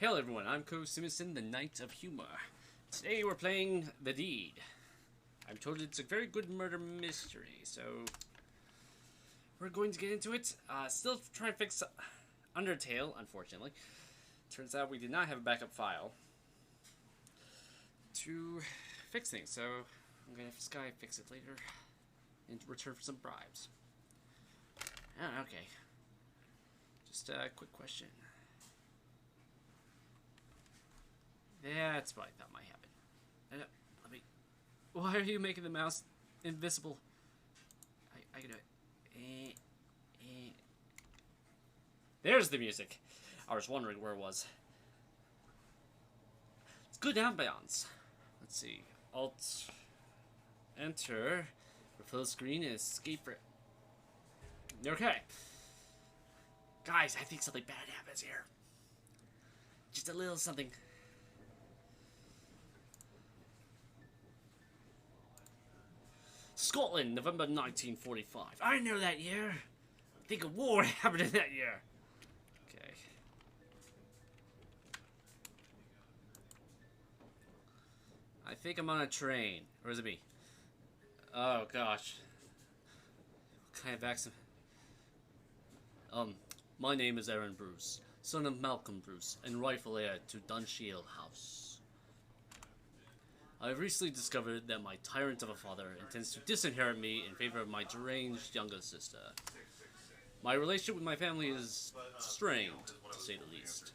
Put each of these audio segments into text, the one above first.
Hello everyone, I'm KoH-simison, the Knight of Humor. Today we're playing The Deed. I'm told it's a very good murder mystery, so we're going to get into it. Still trying to fix Undertale, unfortunately. Turns out we did not have a backup file to fix things, so I'm gonna have Sky fix it later in return for some bribes. Oh, okay. Just a quick question. Yeah, that's what I thought might happen. Let me... Why are you making the mouse invisible? I can do it. There's the music. I was wondering where it was. It's good ambiance. Let's see. Alt. Enter. Refill screen and escape for... Okay. Guys, I think something bad happens here. Just a little something. Scotland, November 1945. I know that year. I think a war happened in that year. Okay. I think I'm on a train. Or is it me? Oh, gosh. What kind of accent? My name is Aaron Bruce, son of Malcolm Bruce, and rightful heir to Dunshield House. I have recently discovered that my tyrant of a father intends to disinherit me in favor of my deranged younger sister. My relationship with my family is strained, to say the least.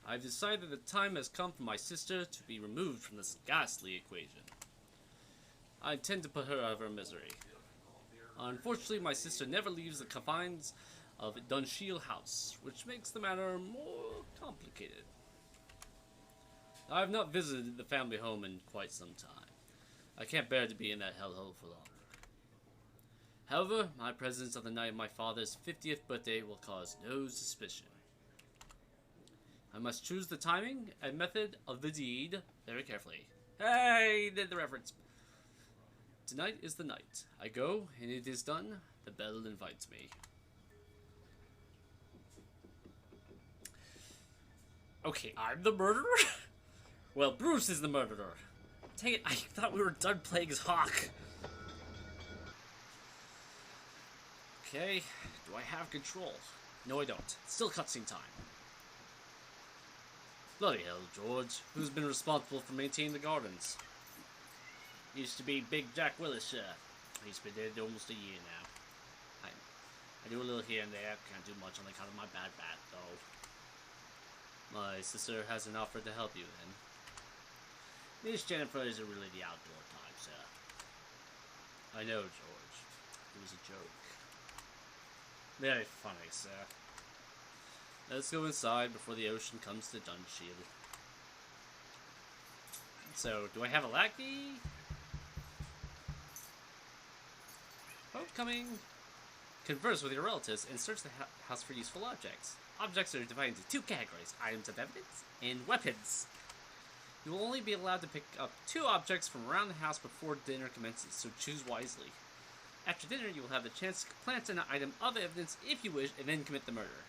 I've decided that the time has come for my sister to be removed from this ghastly equation. I intend to put her out of her misery. Unfortunately, my sister never leaves the confines of Dunshield House, which makes the matter more complicated. I have not visited the family home in quite some time. I can't bear to be in that hellhole for long. However, my presence on the night of my father's 50th birthday will cause no suspicion. I must choose the timing and method of the deed very carefully. Hey, did the reference. Tonight is the night. I go, and it is done. The bell invites me. Okay, I'm the murderer? Well, Bruce is the murderer. Dang it, I thought we were done playing as Hawk. Okay, do I have control? No, I don't. Still cutscene time. Bloody hell, George. Who's been responsible for maintaining the gardens? Used to be Big Jack Willis, He's been dead almost a year now. I do a little here and there. Can't do much on account of my bad back, though. My sister hasn't offered to help you, then. Miss Jennifer isn't really the outdoor type, sir. I know, George. It was a joke. Very funny, sir. Let's go inside before the ocean comes to Dunshield. So, do I have a lackey? Homecoming. Converse with your relatives and search the house for useful objects. Objects are divided into two categories: items of evidence and weapons. You will only be allowed to pick up 2 objects from around the house before dinner commences, so choose wisely. After dinner, you will have the chance to plant an item of evidence if you wish, and then commit the murder.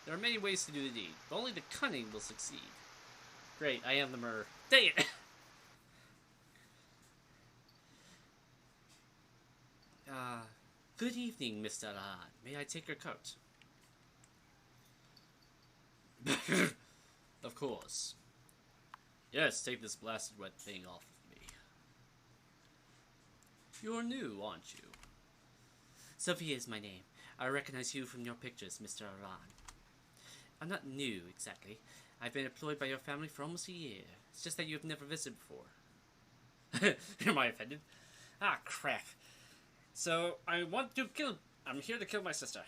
There are many ways to do the deed, but only the cunning will succeed. Great, I am the murderer. Dang it! Good evening, Mr. Ahad. May I take your coat? Of course. Yes, take this blasted wet thing off of me. You're new, aren't you? Sophia is my name. I recognize you from your pictures, Mr. Aran. I'm not new, exactly. I've been employed by your family for almost a year. It's just that you have never visited before. Am I offended? Ah, crap. So, I'm here to kill my sister.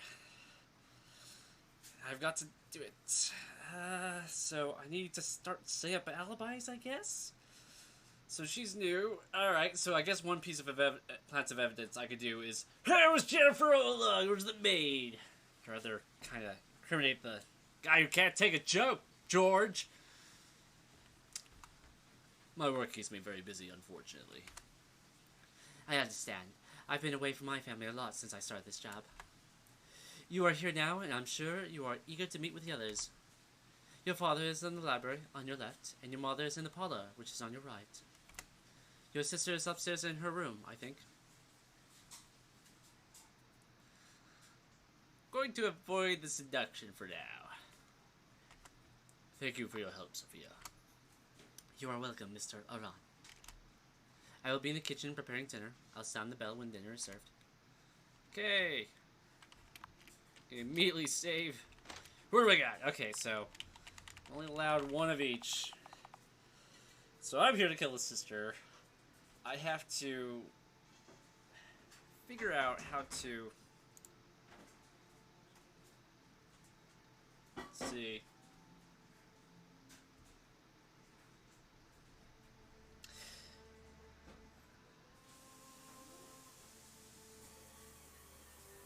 I've got to do it. So I need to start setting up alibis, I guess? So she's new. Alright, so I guess one piece of plants of evidence I could do is, hey, it was Jennifer all along, where's the maid? Or rather, kind of incriminate the guy who can't take a joke, George. My work keeps me very busy, unfortunately. I understand. I've been away from my family a lot since I started this job. You are here now, and I'm sure you are eager to meet with the others. Your father is in the library on your left, and your mother is in the parlor, which is on your right. Your sister is upstairs in her room, I think. Going to avoid the seduction for now. Thank you for your help, Sophia. You are welcome, Mr. Aran. I will be in the kitchen preparing dinner. I'll sound the bell when dinner is served. Okay. Immediately save. What do we got? Okay, so only allowed one of each. So I'm here to kill the sister. I have to figure out how to... Let's see.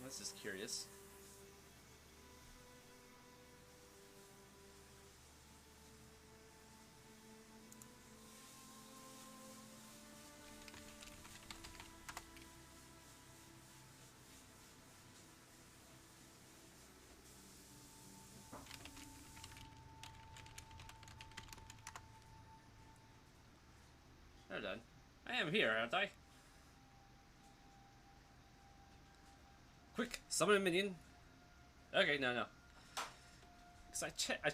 This is curious. They're done. I am here, aren't I? Quick, summon a minion. Okay, no. Because I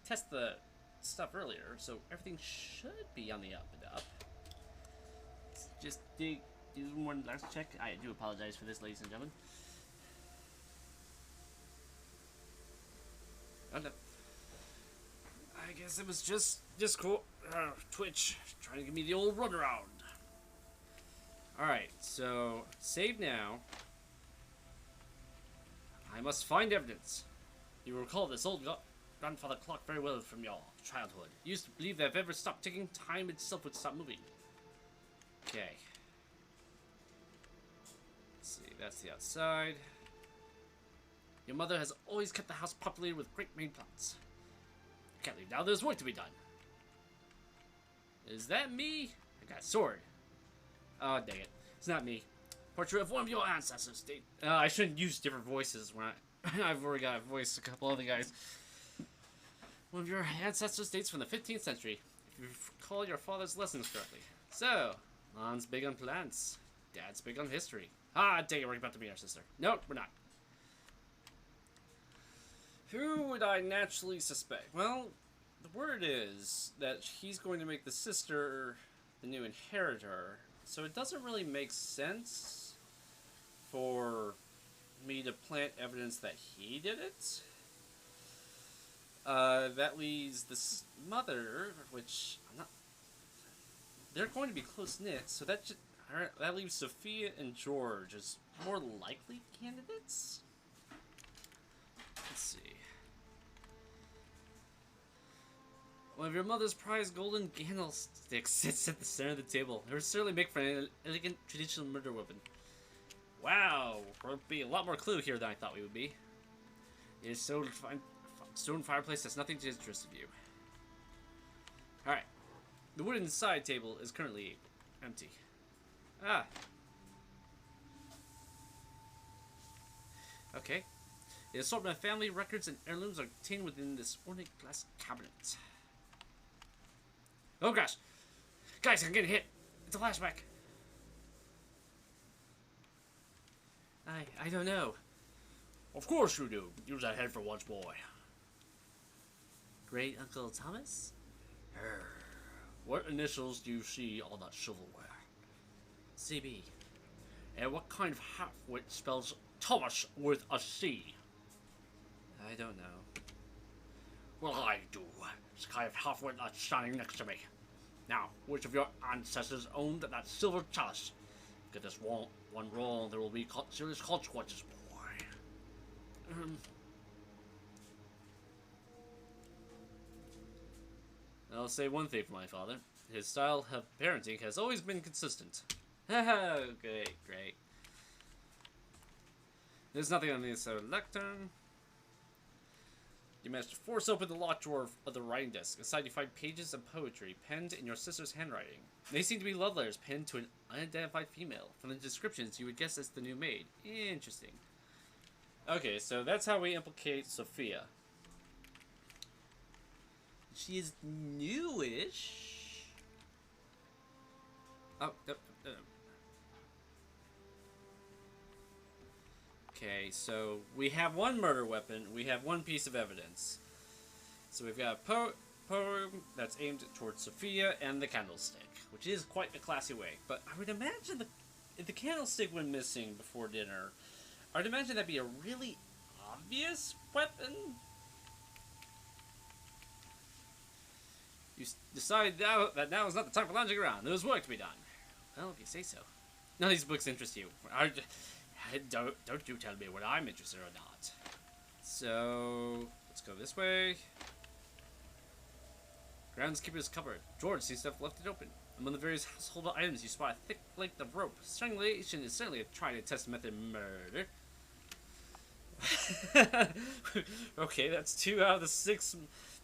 test the stuff earlier, so everything should be on the up and up. Let's just do one last check. I do apologize for this, ladies and gentlemen. Oh, no. I guess it was just cool. Twitch trying to give me the old runaround. Alright, so save now. I must find evidence. You recall this old grandfather clock very well from your childhood. You used to believe that if ever stopped ticking, time itself would stop moving. Okay. Let's see, that's the outside. Your mother has always kept the house populated with great main plants. Can't leave now, there's work to be done. Is that me? I got a sword. Oh, dang it. It's not me. Portrait of one of your ancestors. I shouldn't use different voices when I've already got a voice a couple other guys. One of your ancestors dates from the 15th century, if you recall your father's lessons correctly. So, Mom's big on plants. Dad's big on history. Ah, dang it, we're about to meet our sister. Nope, we're not. Who would I naturally suspect? Well, the word is that he's going to make the sister the new inheritor, so it doesn't really make sense for me to plant evidence that he did it. That leaves this mother, which I'm not. They're going to be close knit, so that leaves Sophia and George as more likely candidates. Let's see. One of your mother's prized golden candlesticks sits at the center of the table. It would certainly make for an elegant traditional murder weapon. Wow, we'll be a lot more clue here than I thought we would be. It is so fine. Stone fireplace has nothing to interest of you. Alright. The wooden side table is currently empty. Ah. Okay. The assortment of family records and heirlooms are contained within this ornate glass cabinet. Oh gosh! Guys, I'm getting hit! It's a flashback! I don't know. Of course you do. Use that head for once, boy. Great Uncle Thomas? What initials do you see on that silverware? CB. And what kind of half-wit spells Thomas with a C? I don't know. Well, I do. It's the kind of half-wit that's standing next to me. Now, which of your ancestors owned that silver chalice? Get this one wrong, there will be serious consequences, boy. I'll say one thing for my father. His style of parenting has always been consistent. Haha, great. There's nothing on the inside of the lectern. You managed to force open the locked drawer of the writing desk. Inside you find pages of poetry penned in your sister's handwriting. They seem to be love letters penned to an unidentified female. From the descriptions, you would guess it's the new maid. Interesting. Okay, so that's how we implicate Sophia. She is newish. Oh, Okay, so we have one murder weapon. We have one piece of evidence. So we've got a poem that's aimed towards Sophia and the candlestick, which is quite a classy way. But I would imagine if the candlestick went missing before dinner, I would imagine that'd be a really obvious weapon. You decide that now is not the time for lounging around. There's work to be done. Well, if you say so. None of these books interest you. Don't you tell me what I'm interested or not. So, let's go this way. Groundskeeper's cupboard. George seems to have left it open. Among the various household items, you spot a thick length of rope. Strangulation is certainly a tried and tested method of murder. Okay, that's 2 out of the 6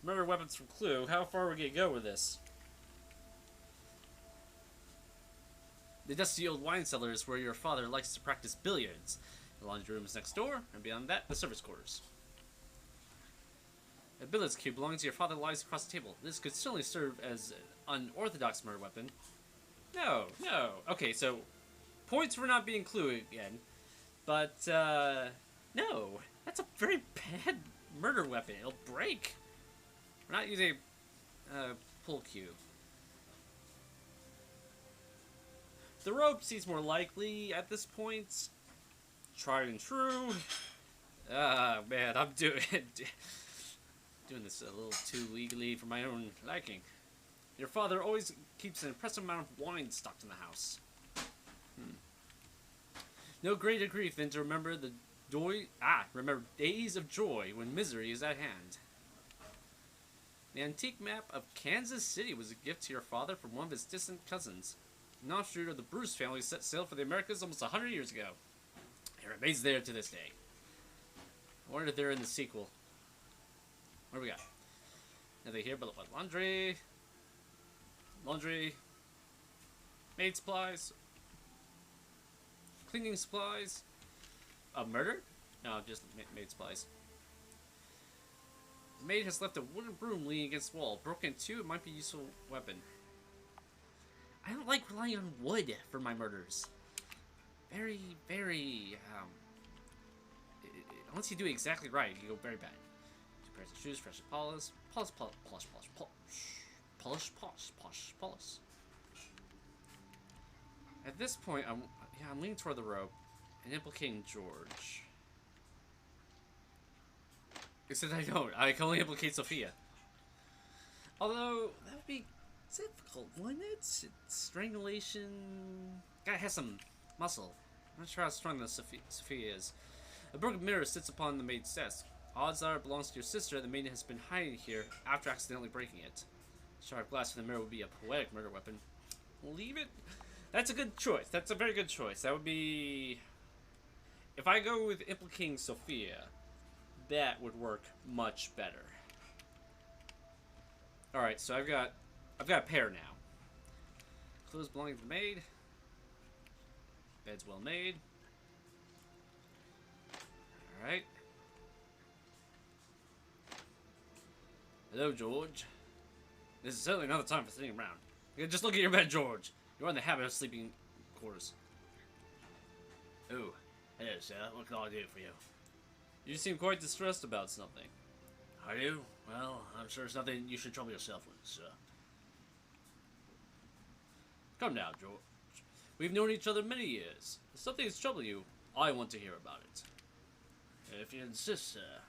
murder weapons from Clue. How far are we gonna go with this? The dusty old wine cellar is where your father likes to practice billiards. The laundry room is next door, and beyond that, the service quarters. A billiards cue belonging to your father lies across the table. This could certainly serve as an unorthodox murder weapon. No. Okay, so points for not being Clue again. But, no. That's a very bad murder weapon. It'll break. We're not using a pull cue. The rope seems more likely at this point. Tried and true. Ah, man, I'm doing this a little too legally for my own liking. Your father always keeps an impressive amount of wine stocked in the house. No greater grief than to remember remember days of joy when misery is at hand. The antique map of Kansas City was a gift to your father from one of his distant cousins. An offshoot of the Bruce family set sail for the Americas almost 100 years ago. It remains there to this day. I wonder if they're in the sequel. What do we got? Nothing here but what? Laundry, maid supplies, cleaning supplies, a murder? No, just maid supplies. The maid has left a wooden broom leaning against the wall. Broken in two, it might be a useful weapon. I don't like relying on wood for my murders. Very, once you do it exactly right, you go very bad. 2 pairs of shoes, freshly polished. Polish. At this point, I'm leaning toward the rope and implicating George. Except I don't. I can only implicate Sophia. Although, that would be difficult, wouldn't it? Strangulation. Guy has some muscle. I'm not sure how strong the Sophia is. A broken mirror sits upon the maid's desk. Odds are it belongs to your sister. The maid has been hiding here after accidentally breaking it. Sharp glass in the mirror would be a poetic murder weapon. Leave it. That's a good choice. That's a very good choice. That would be... If I go with implicating Sophia, that would work much better. Alright, so I've got a pair now. Clothes belonging to the maid. Bed's well made. Alright. Hello, George. This is certainly not the time for sitting around. Just look at your bed, George. You're in the habit of sleeping quarters. Oh, hello, sir. What can I do for you? You seem quite distressed about something. Are you? Well, I'm sure it's nothing you should trouble yourself with, sir. Come now, George. We've known each other many years. If something is troubling you, I want to hear about it. If you insist, sir.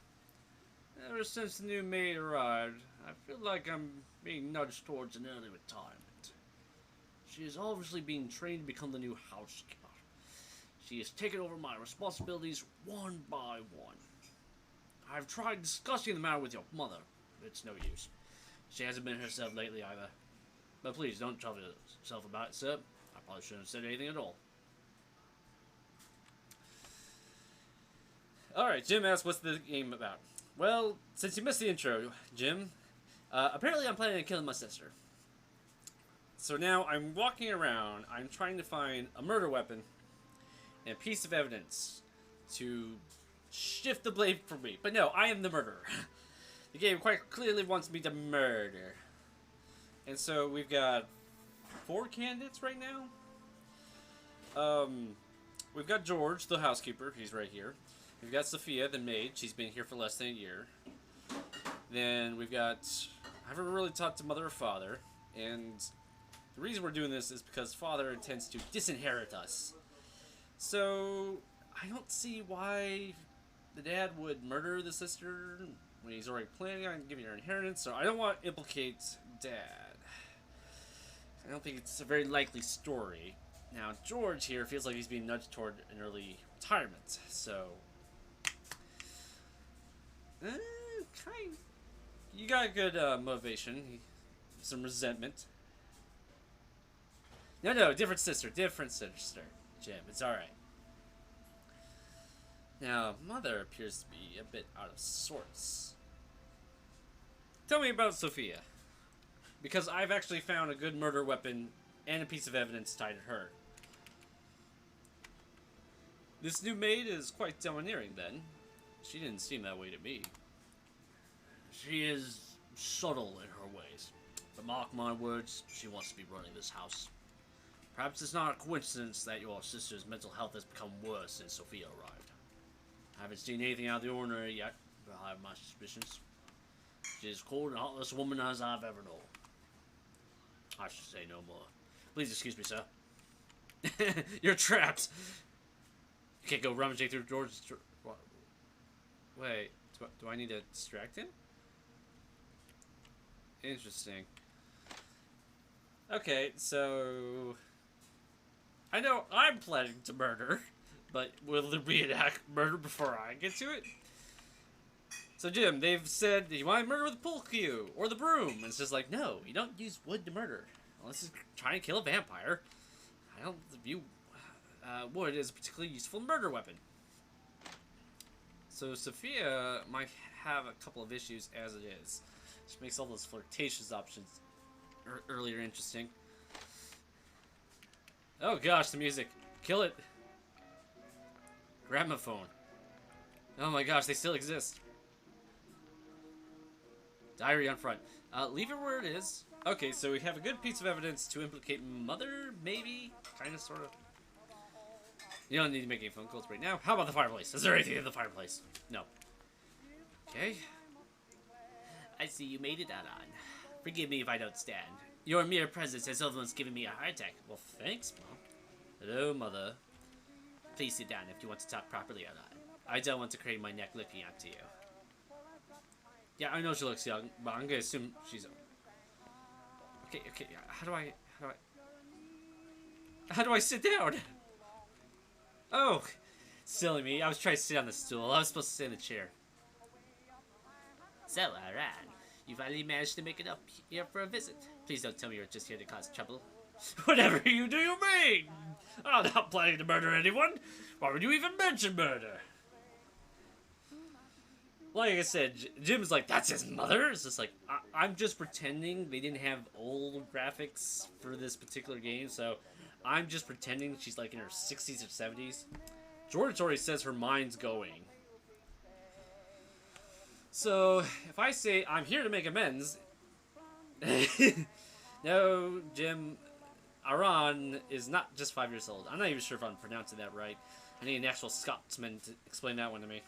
Ever since the new maid arrived, I feel like I'm being nudged towards an early retirement. She is obviously being trained to become the new housekeeper. She has taken over my responsibilities one by one. I've tried discussing the matter with your mother, but it's no use. She hasn't been herself lately either. But please, don't trouble yourself about it, sir. I probably shouldn't have said anything at all. Alright, Jim asks, what's the game about? Well, since you missed the intro, Jim, apparently I'm planning on killing my sister. So now I'm walking around, I'm trying to find a murder weapon and a piece of evidence to shift the blame for me. But no, I am the murderer. The game quite clearly wants me to murder. And so we've got 4 candidates right now. We've got George, the housekeeper. He's right here. We've got Sophia, the maid. She's been here for less than a year. Then we've got... I haven't really talked to mother or father. And the reason we're doing this is because father intends to disinherit us. So I don't see why the dad would murder the sister when he's already planning on giving her inheritance. So I don't want to implicate dad. I don't think it's a very likely story. Now, George here feels like he's being nudged toward an early retirement, so... You got a good motivation. Some resentment. No, different sister, Jim, it's alright. Now, mother appears to be a bit out of sorts. Tell me about Sophia. Because I've actually found a good murder weapon and a piece of evidence tied to her. This new maid is quite domineering, then. She didn't seem that way to me. She is subtle in her ways, but mark my words, she wants to be running this house. Perhaps it's not a coincidence that your sister's mental health has become worse since Sophia arrived. I haven't seen anything out of the ordinary yet, but I have my suspicions. She is as cold and heartless a woman as I've ever known. I should say no more. Please excuse me, sir. You're trapped! You can't go rummaging through George's... Wait, do I need to distract him? Interesting. Okay, so... I know I'm planning to murder, but will there be an act murder before I get to it? So Jim, they've said, you want to murder with the pool cue, or the broom. And it's just like, no, you don't use wood to murder. Unless you're trying to kill a vampire. I don't view wood as a particularly useful murder weapon. So Sophia might have a couple of issues as it is. Which makes all those flirtatious options earlier interesting. Oh gosh, the music. Kill it. Gramophone. Oh my gosh, they still exist. Diary on front. Leave it where it is. Okay, so we have a good piece of evidence to implicate mother, maybe? Kind of, sort of. You don't need to make any phone calls right now. How about the fireplace? Is there anything in the fireplace? No. Okay. I see you made it, Alan. Forgive me if I don't stand. Your mere presence has almost given me a heart attack. Well, thanks, Mom. Hello, Mother. Please sit down if you want to talk properly, Alan. I don't want to crane my neck looking up to you. Yeah, I know she looks young, but I'm gonna assume she's... Okay, how do I sit down? Oh, silly me. I was trying to sit on the stool. I was supposed to sit in the chair. So, Aran, you finally managed to make it up here for a visit. Please don't tell me you're just here to cause trouble. Whatever you do, you mean! I'm not planning to murder anyone. Why would you even mention murder? Like I said, Jim's like, that's his mother? It's just like, I'm just pretending they didn't have old graphics for this particular game, so I'm just pretending she's like in her 60s or 70s. George already says her mind's going. So, if I say, I'm here to make amends... No, Jim, Aran is not just 5 years old. I'm not even sure if I'm pronouncing that right. I need an actual Scotsman to explain that one to me.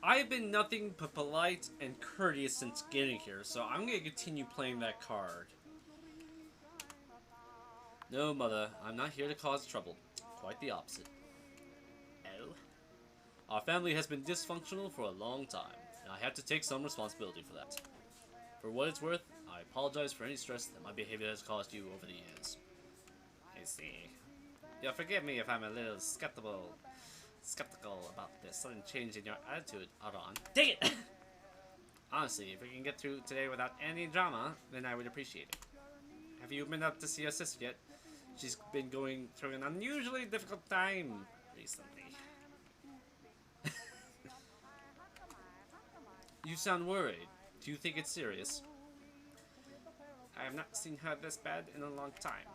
I've been nothing but polite and courteous since getting here, so I'm going to continue playing that card. No, Mother, I'm not here to cause trouble. Quite the opposite. Oh? Our family has been dysfunctional for a long time, and I have to take some responsibility for that. For what it's worth, I apologize for any stress that my behavior has caused you over the years. I see. Yeah, forgive me if I'm a little skeptical about the sudden change in your attitude, Aran. Dang it! Honestly, if we can get through today without any drama, then I would appreciate it. Have you been up to see your sister yet? She's been going through an unusually difficult time recently. You sound worried. Do you think it's serious? I have not seen her this bad in a long time.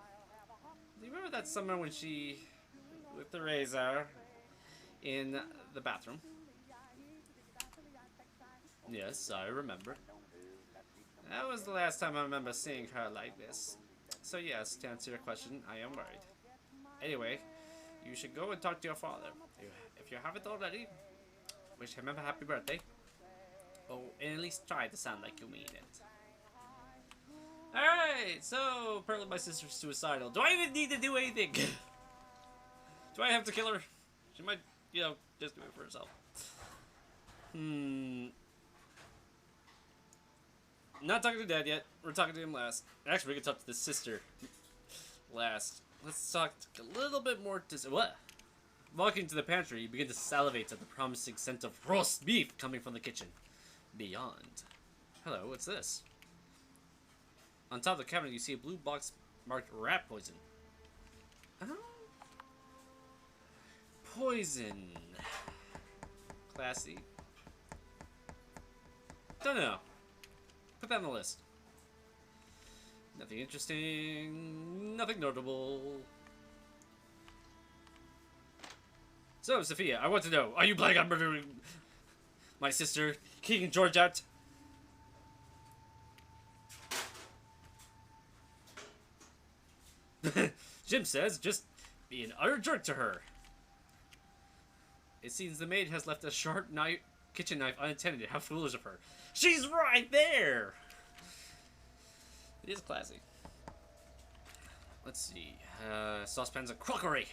Do you remember that summer when she with the razor in the bathroom. Yes, I remember. That was the last time I remember seeing her like this. So yes, to answer your question, I am worried. Anyway, you should go and talk to your father. If you haven't already, wish him a happy birthday. Oh, and at least try to sound like you mean it. Alright, so apparently my sister's suicidal. Do I even need to do anything? Do I have to kill her? She might, you know, just do it for herself. Not talking to Dad yet. We're talking to him last. Actually, we can talk to the sister last. Let's talk a little bit more to... What? Walking to the pantry, you begin to salivate at the promising scent of roast beef coming from the kitchen. Beyond. Hello, what's this? On top of the cabinet, you see a blue box marked rat poison. Oh. Poison. Classy. Don't know. Put that on the list. Nothing interesting. Nothing notable. So, Sophia, I want to know, are you planning on murdering my sister, kicking George out? Jim says, just be an utter jerk to her. It seems the maid has left a sharp kitchen knife unattended. How foolish of her. She's right there! It is classy. Let's see. Saucepans and crockery.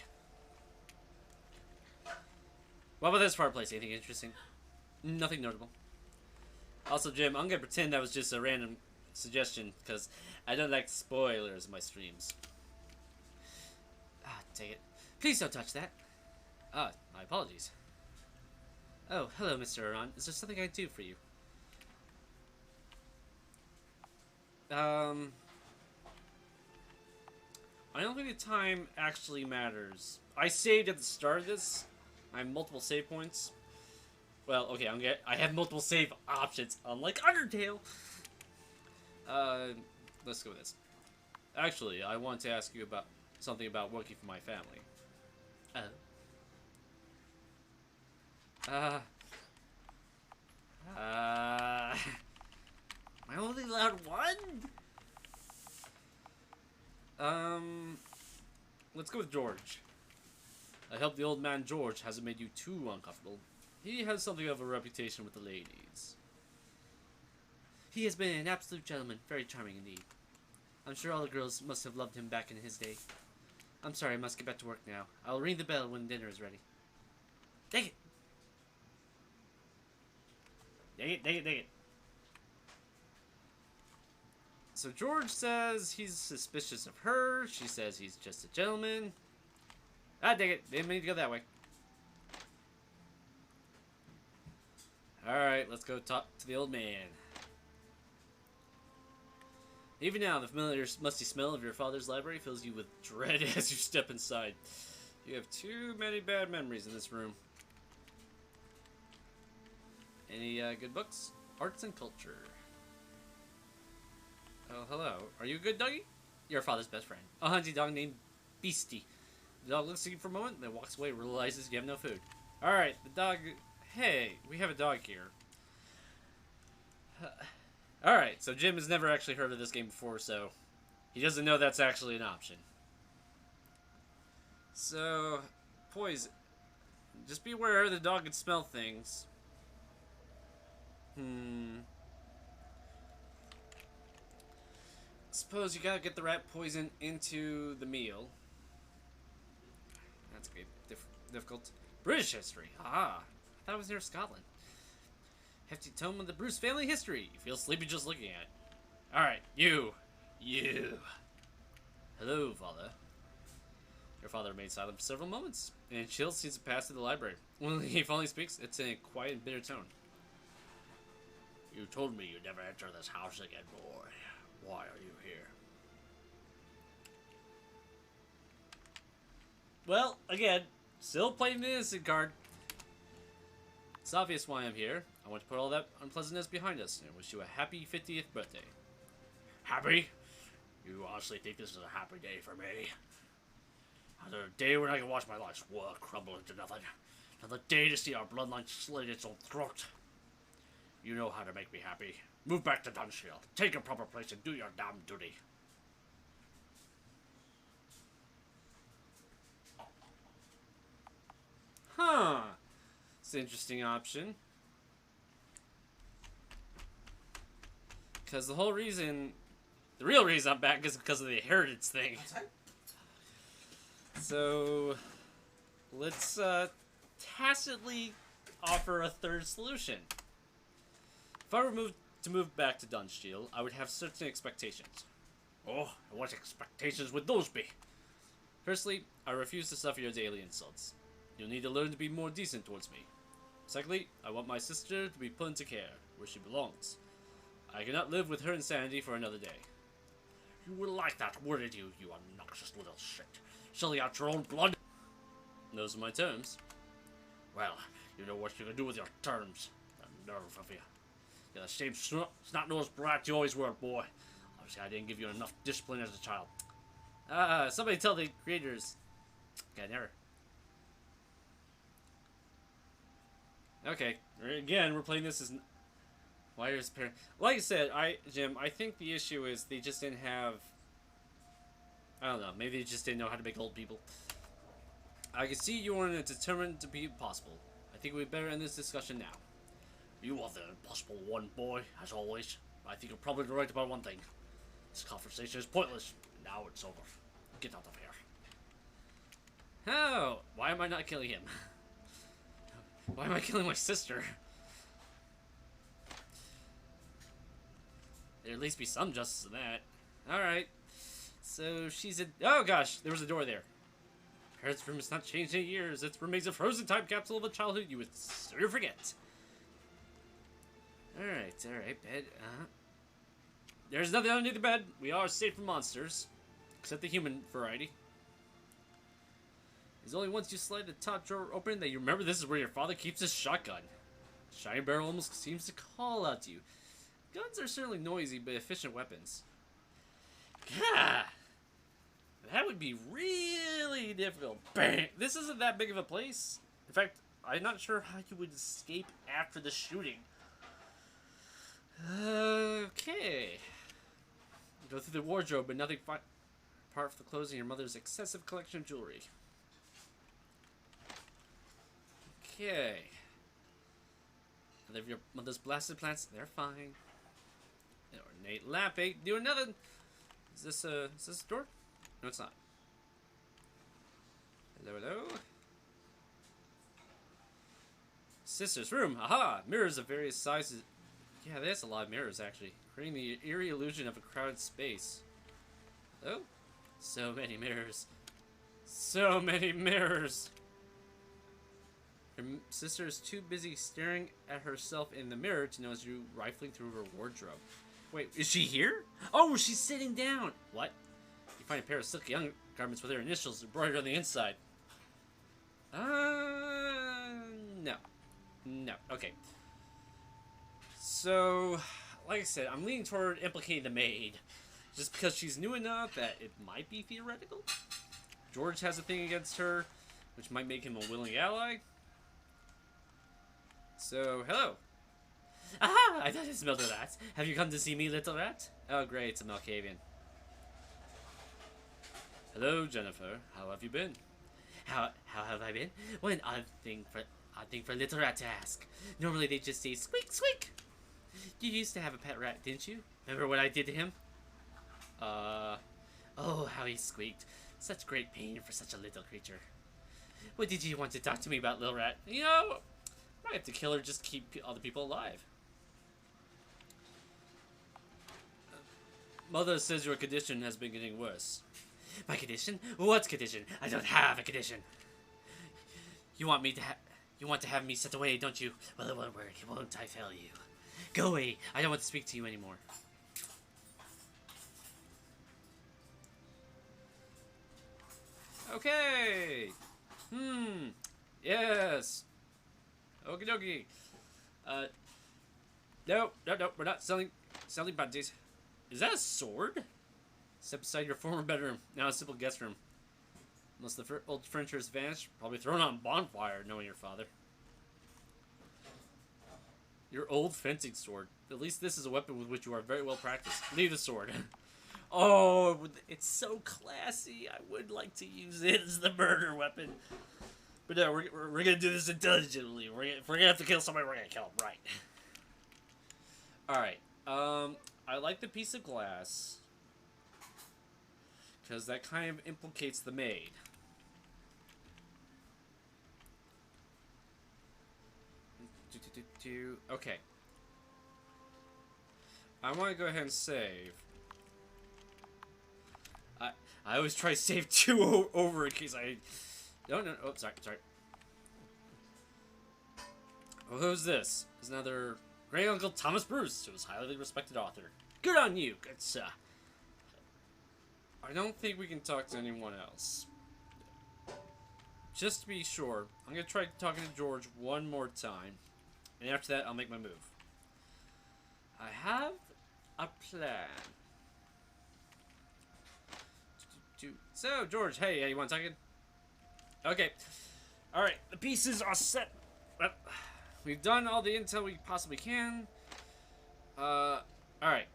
What about this fireplace? Anything interesting? Nothing notable. Also, Jim, I'm gonna pretend that was just a random suggestion, because I don't like spoilers in my streams. Ah, take it. Please don't touch that. Ah, my apologies. Oh, hello, Mr. Aran. Is there something I can do for you? I don't think the time actually matters. I saved at the start of this. I have multiple save points. Well, okay, I have multiple save options, unlike Undertale. Let's go with this. Actually, I want to ask you about something about working for my family. Am I only allowed one? Let's go with George. I hope the old man George hasn't made you too uncomfortable. He has something of a reputation with the ladies. He has been an absolute gentleman, very charming indeed. I'm sure all the girls must have loved him back in his day. I'm sorry, I must get back to work now. I'll ring the bell when dinner is ready. Dang it! Dang it, dang it, dang it. So George says he's suspicious of her. She says he's just a gentleman. Ah, dang it. Didn't mean to go that way. Alright, let's go talk to the old man. Even now, the familiar musty smell of your father's library fills you with dread as you step inside. You have too many bad memories in this room. Any good books? Arts and culture. Oh, hello. Are you a good doggy? Your father's best friend. A hunting dog named Beastie. The dog looks at you for a moment, then walks away, realizes you have no food. Alright, the dog... Hey, we have a dog here. Alright, so Jim has never actually heard of this game before, so... he doesn't know that's actually an option. So... poison. Just be aware the dog can smell things. Suppose you gotta get the rat poison into the meal. That's great. Difficult. British history. Ah, I thought it was near Scotland. Hefty tome of the Bruce family history. You feel sleepy just looking at it. Alright, you. Hello, father. Your father remained silent for several moments, and chill seems to pass to the library. When he finally speaks, it's in a quiet and bitter tone. You told me you'd never enter this house again, boy. Why are you here? Well, again, still playing the innocent card. It's obvious why I'm here. I want to put all that unpleasantness behind us and wish you a happy 50th birthday. Happy? You honestly think this is a happy day for me? Another day when I can watch my life's work crumble into nothing. Another day to see our bloodline slit its own throat. You know how to make me happy. Move back to Dunshield. Take a proper place and do your damn duty. Huh. It's an interesting option. Because the real reason I'm back is because of the inheritance thing. So, let's tacitly offer a third solution. If I were to move back to Dunshield, I would have certain expectations. Oh, and what expectations would those be? Firstly, I refuse to suffer your daily insults. You'll need to learn to be more decent towards me. Secondly, I want my sister to be put into care, where she belongs. I cannot live with her insanity for another day. You would like that, wouldn't you, you obnoxious little shit? Selling out your own blood? Those are my terms. Well, you know what you can do with your terms. The nerve of you. You're the same snot-nosed brat you always were, boy. Obviously, I didn't give you enough discipline as a child. Somebody tell the creators. Got an error. Okay, again, we're playing this as Wire's parent. Like I said, Jim, I think the issue is they just didn't have. I don't know. Maybe they just didn't know how to make old people. I can see you are determined to be impossible. I think we'd better end this discussion now. You are the impossible one, boy, as always. I think you're probably right about one thing. This conversation is pointless. Now it's over. Get out of here. How? Why am I not killing him? Why am I killing my sister? There'd at least be some justice in that. Alright. So she's oh gosh, there was a door there. Parents' room has not changed in years. It remains a frozen time capsule of a childhood you would sooner forget. Alright, bed. There's nothing underneath the bed. We are safe from monsters. Except the human variety. It's only once you slide the top drawer open that you remember this is where your father keeps his shotgun. The shiny barrel almost seems to call out to you. Guns are certainly noisy but efficient weapons. Gah! That would be really difficult. Bang! This isn't that big of a place. In fact, I'm not sure how you would escape after the shooting. Okay. Go through the wardrobe, but nothing apart from the clothes and your mother's excessive collection of jewelry. Okay. Live your mother's blasted plants. They're fine. An ornate lamp. Do another. Is this a door? No, it's not. Hello. Sister's room. Aha! Mirrors of various sizes. Yeah, there's a lot of mirrors actually, creating the eerie illusion of a crowded space. Oh, so many mirrors. So many mirrors. Her sister is too busy staring at herself in the mirror to notice you rifling through her wardrobe. Wait, is she here? Oh, she's sitting down. What? You find a pair of silky undergarments with her initials embroidered on the inside. No. No. Okay. So, like I said, I'm leaning toward implicating the maid. Just because she's new enough that it might be theoretical. George has a thing against her, which might make him a willing ally. So, hello. Aha! I thought I smelled a rat. Have you come to see me, little rat? Oh, great, it's a Malkavian. Hello, Jennifer. How have you been? How have I been? What an odd thing for little rat to ask. Normally they just say squeak, squeak. You used to have a pet rat, didn't you? Remember what I did to him? Oh, how he squeaked. Such great pain for such a little creature. What did you want to talk to me about, little rat? You know, I have to kill her just to keep other people alive. Mother says your condition has been getting worse. My condition? What condition? I don't have a condition. You want to have me sent away, don't you? Well, it won't work, won't I tell you? Go away. I don't want to speak to you anymore. Okay. Yes. Okie dokie. No, we're not selling panties. Is that a sword? Step beside your former bedroom. Now a simple guest room. Unless the old Frenchers vanished, probably thrown on a bonfire, knowing your father. Your old fencing sword. At least this is a weapon with which you are very well practiced. Leave the sword. Oh, it's so classy. I would like to use it as the murder weapon. But no, we're gonna do this intelligently. If we're gonna have to kill somebody, we're gonna kill him, right? Alright. I like the piece of glass. Because that kind of implicates the maid. Okay. I want to go ahead and save. I always try to save 2 over in case I... No. Oh, sorry. Well, who's this? It's another great uncle Thomas Bruce, who is a highly respected author. Good on you, good sir. I don't think we can talk to anyone else. Just to be sure, I'm going to try talking to George one more time. And after that, I'll make my move. I have a plan. So, George, hey, you want to talk again? Okay. Alright, the pieces are set. Well, we've done all the intel we possibly can. Alright.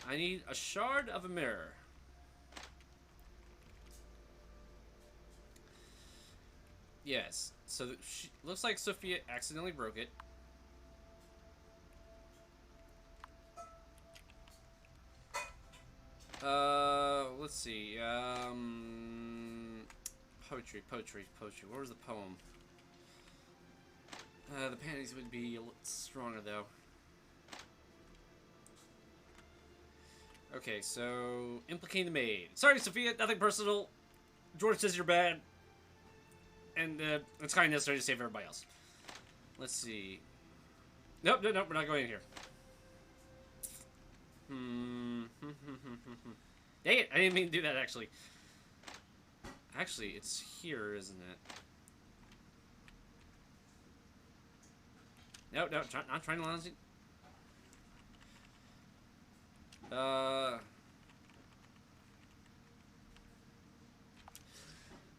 I need a shard of a mirror. Yes. So, looks like Sophia accidentally broke it. Let's see, poetry. What was the poem? The panties would be a little stronger, though. Okay, so, implicating the maid. Sorry, Sophia, nothing personal. George says you're bad. And, it's kind of necessary to save everybody else. Let's see. Nope, we're not going in here. Dang it, I didn't mean to do that, actually. Actually, it's here, isn't it? No, not trying to lounge it.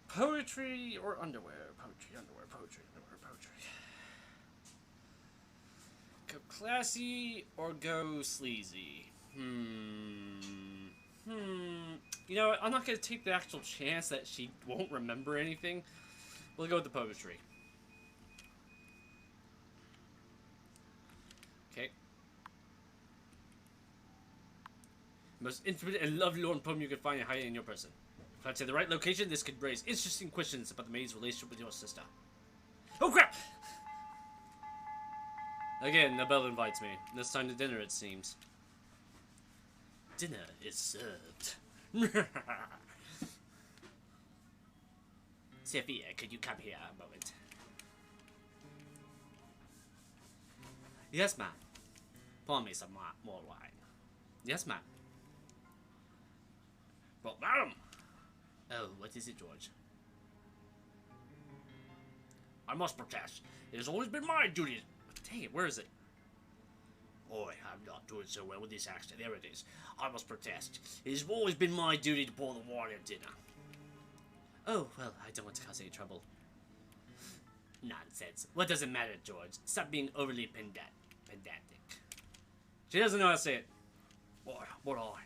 Poetry or underwear? Poetry. Go classy or go sleazy? You know what? I'm not going to take the actual chance that she won't remember anything. We'll go with the poetry. Okay. Most intimate and lovelorn poem you can find and hide in your person. If I'd say the right location, this could raise interesting questions about the maid's relationship with your sister. Oh crap! Again, the bell invites me. This time to dinner, it seems. Dinner is served. Sophia, could you come here a moment? Yes, ma'am. Pour me some more wine. Yes, ma'am. But, madam! Oh, what is it, George? I must protest. It has always been my duty. Dang it, where is it? Boy, I'm not doing so well with this accent. There it is. I must protest. It has always been my duty to pour the wine at dinner. Oh, well, I don't want to cause any trouble. Nonsense. What does it matter, George? Stop being overly pedantic. She doesn't know how to say it. Boy, what I?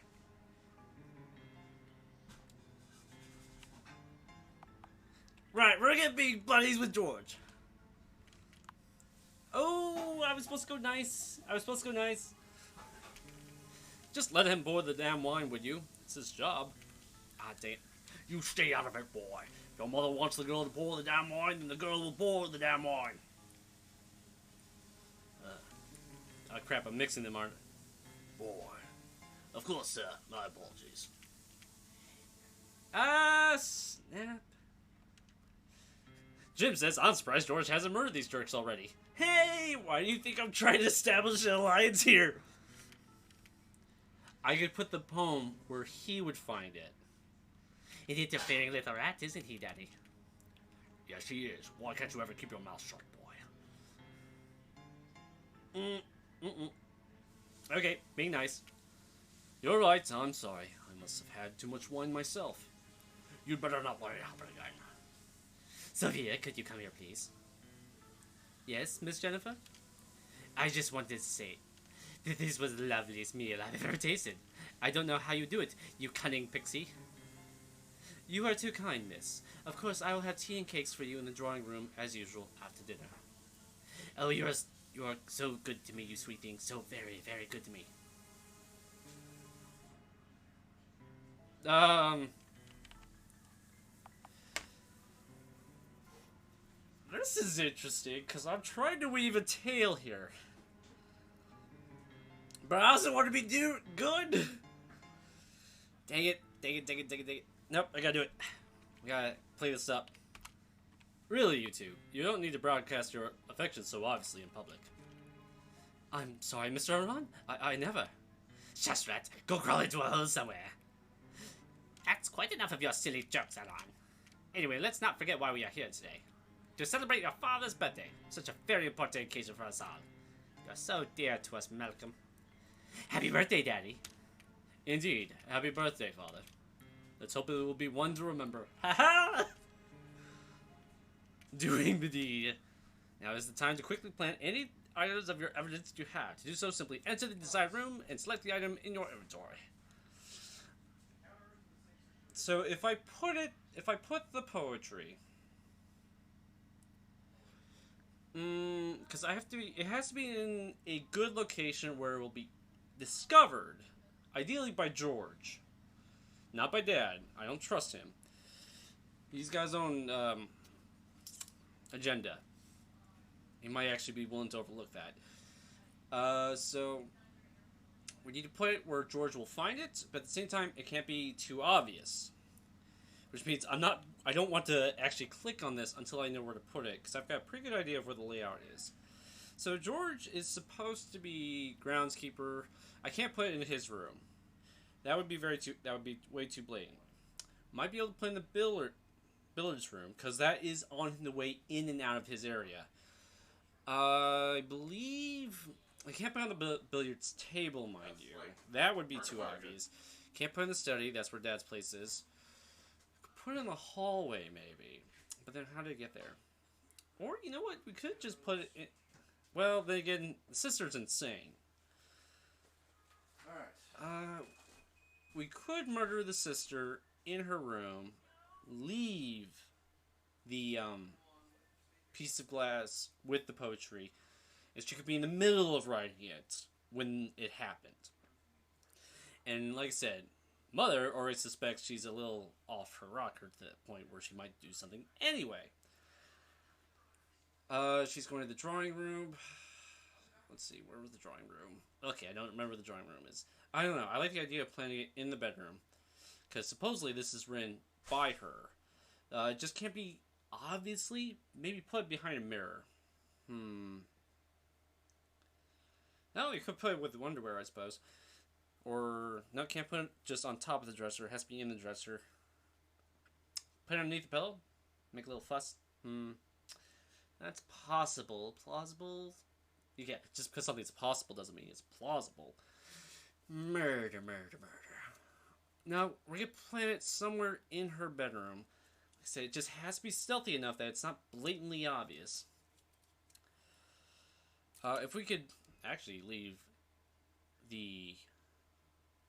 Right, we're gonna be buddies with George. Oh, I was supposed to go nice. Just let him pour the damn wine, would you? It's his job. Ah, damn. You stay out of it, boy. Your mother wants the girl to pour the damn wine, and the girl will pour the damn wine. Oh crap, I'm mixing them, aren't I? Boy. Of course, sir. My apologies. Snap. Jim says, I'm surprised George hasn't murdered these jerks already. Hey, why do you think I'm trying to establish an alliance here? I could put the poem where he would find it. An interfering little rat, isn't he, Daddy? Yes, he is. Why can't you ever keep your mouth shut, boy? Okay, being nice. You're right, I'm sorry. I must have had too much wine myself. You'd better not let it happen again. Sophia, could you come here, please? Yes, Miss Jennifer? I just wanted to say that this was the loveliest meal I've ever tasted. I don't know how you do it, you cunning pixie. You are too kind, miss. Of course, I will have tea and cakes for you in the drawing room, as usual, after dinner. Oh, you are so good to me, you sweet thing. So very, very good to me. This is interesting, because I'm trying to weave a tale here. But I also want to be good. Dang it. Nope, I gotta do it. We gotta play this up. Really, you two, you don't need to broadcast your affection so obviously in public. I'm sorry, Mr. Armand. I never. Shush, rat. Go crawl into a hole somewhere. That's quite enough of your silly jokes, Alon. Anyway, let's not forget why we are here today. To celebrate your father's birthday. Such a very important occasion for us all. You're so dear to us, Malcolm. Happy birthday, Daddy. Indeed. Happy birthday, Father. Let's hope it will be one to remember. Ha-ha! Doing the deed. Now is the time to quickly plant any items of your evidence you have. To do so, simply enter the desired room and select the item in your inventory. So if I put the poetry, because it has to be in a good location where it will be discovered, ideally by George, not by Dad. I don't trust him. He's got his own agenda. He might actually be willing to overlook that. So we need to put it where George will find it, but at the same time, it can't be too obvious. Which means I don't want to actually click on this until I know where to put it, because I've got a pretty good idea of where the layout is. So George is supposed to be groundskeeper. I can't put it in his room. That would be way too blatant. Might be able to put it in the billiards room, because that is on the way in and out of his area. I believe I can't put it on the billiards table, mind you. That would be too obvious. Can't put it in the study. That's where Dad's place is. Put it in the hallway, maybe. But then how did it get there? Or, you know what? We could just put it in... Well, then again, the sister's insane. Alright. We could murder the sister in her room. Leave the, piece of glass with the poetry. And she could be in the middle of writing it when it happened. And like I said... Mother already suspects she's a little off her rocker to that point where she might do something anyway. She's going to the drawing room. Let's see, where was the drawing room? Okay, I don't remember where the drawing room is. I don't know. I like the idea of planning it in the bedroom. Because supposedly this is written by her. It just can't be, obviously, maybe put it behind a mirror. No, you could put it with the underwear, I suppose. Or, no, can't put it just on top of the dresser. It has to be in the dresser. Put it underneath the pillow? Make a little fuss? That's possible. Plausible? Yeah, just because something's possible doesn't mean it's plausible. Murder. Now, we're going to plant it somewhere in her bedroom. Like I said, it just has to be stealthy enough that it's not blatantly obvious. If we could actually leave the...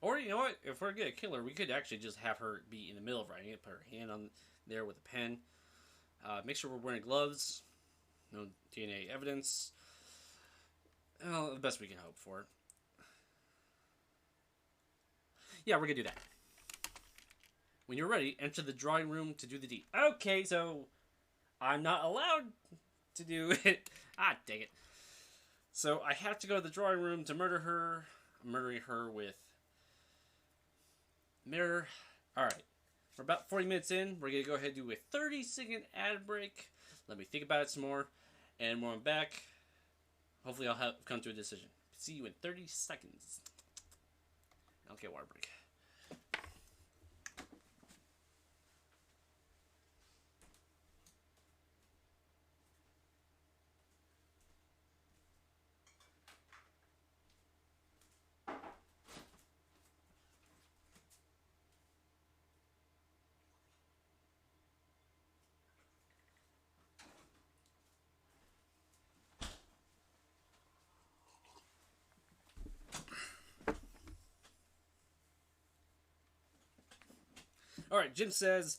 Or, you know what? If we're going to kill her, we could actually just have her be in the middle of writing it. Put her hand on there with a pen. Make sure we're wearing gloves. No DNA evidence. Well, the best we can hope for. Yeah, we're going to do that. When you're ready, enter the drawing room to do the deed. Okay, so I'm not allowed to do it. Ah, dang it. So I have to go to the drawing room to murder her. I'm murdering her with... mirror. Alright. We're about 40 minutes in. We're going to go ahead and do a 30-second ad break. Let me think about it some more. And when I'm back, hopefully I'll have come to a decision. See you in 30 seconds. Okay, water break. Alright, Jim says,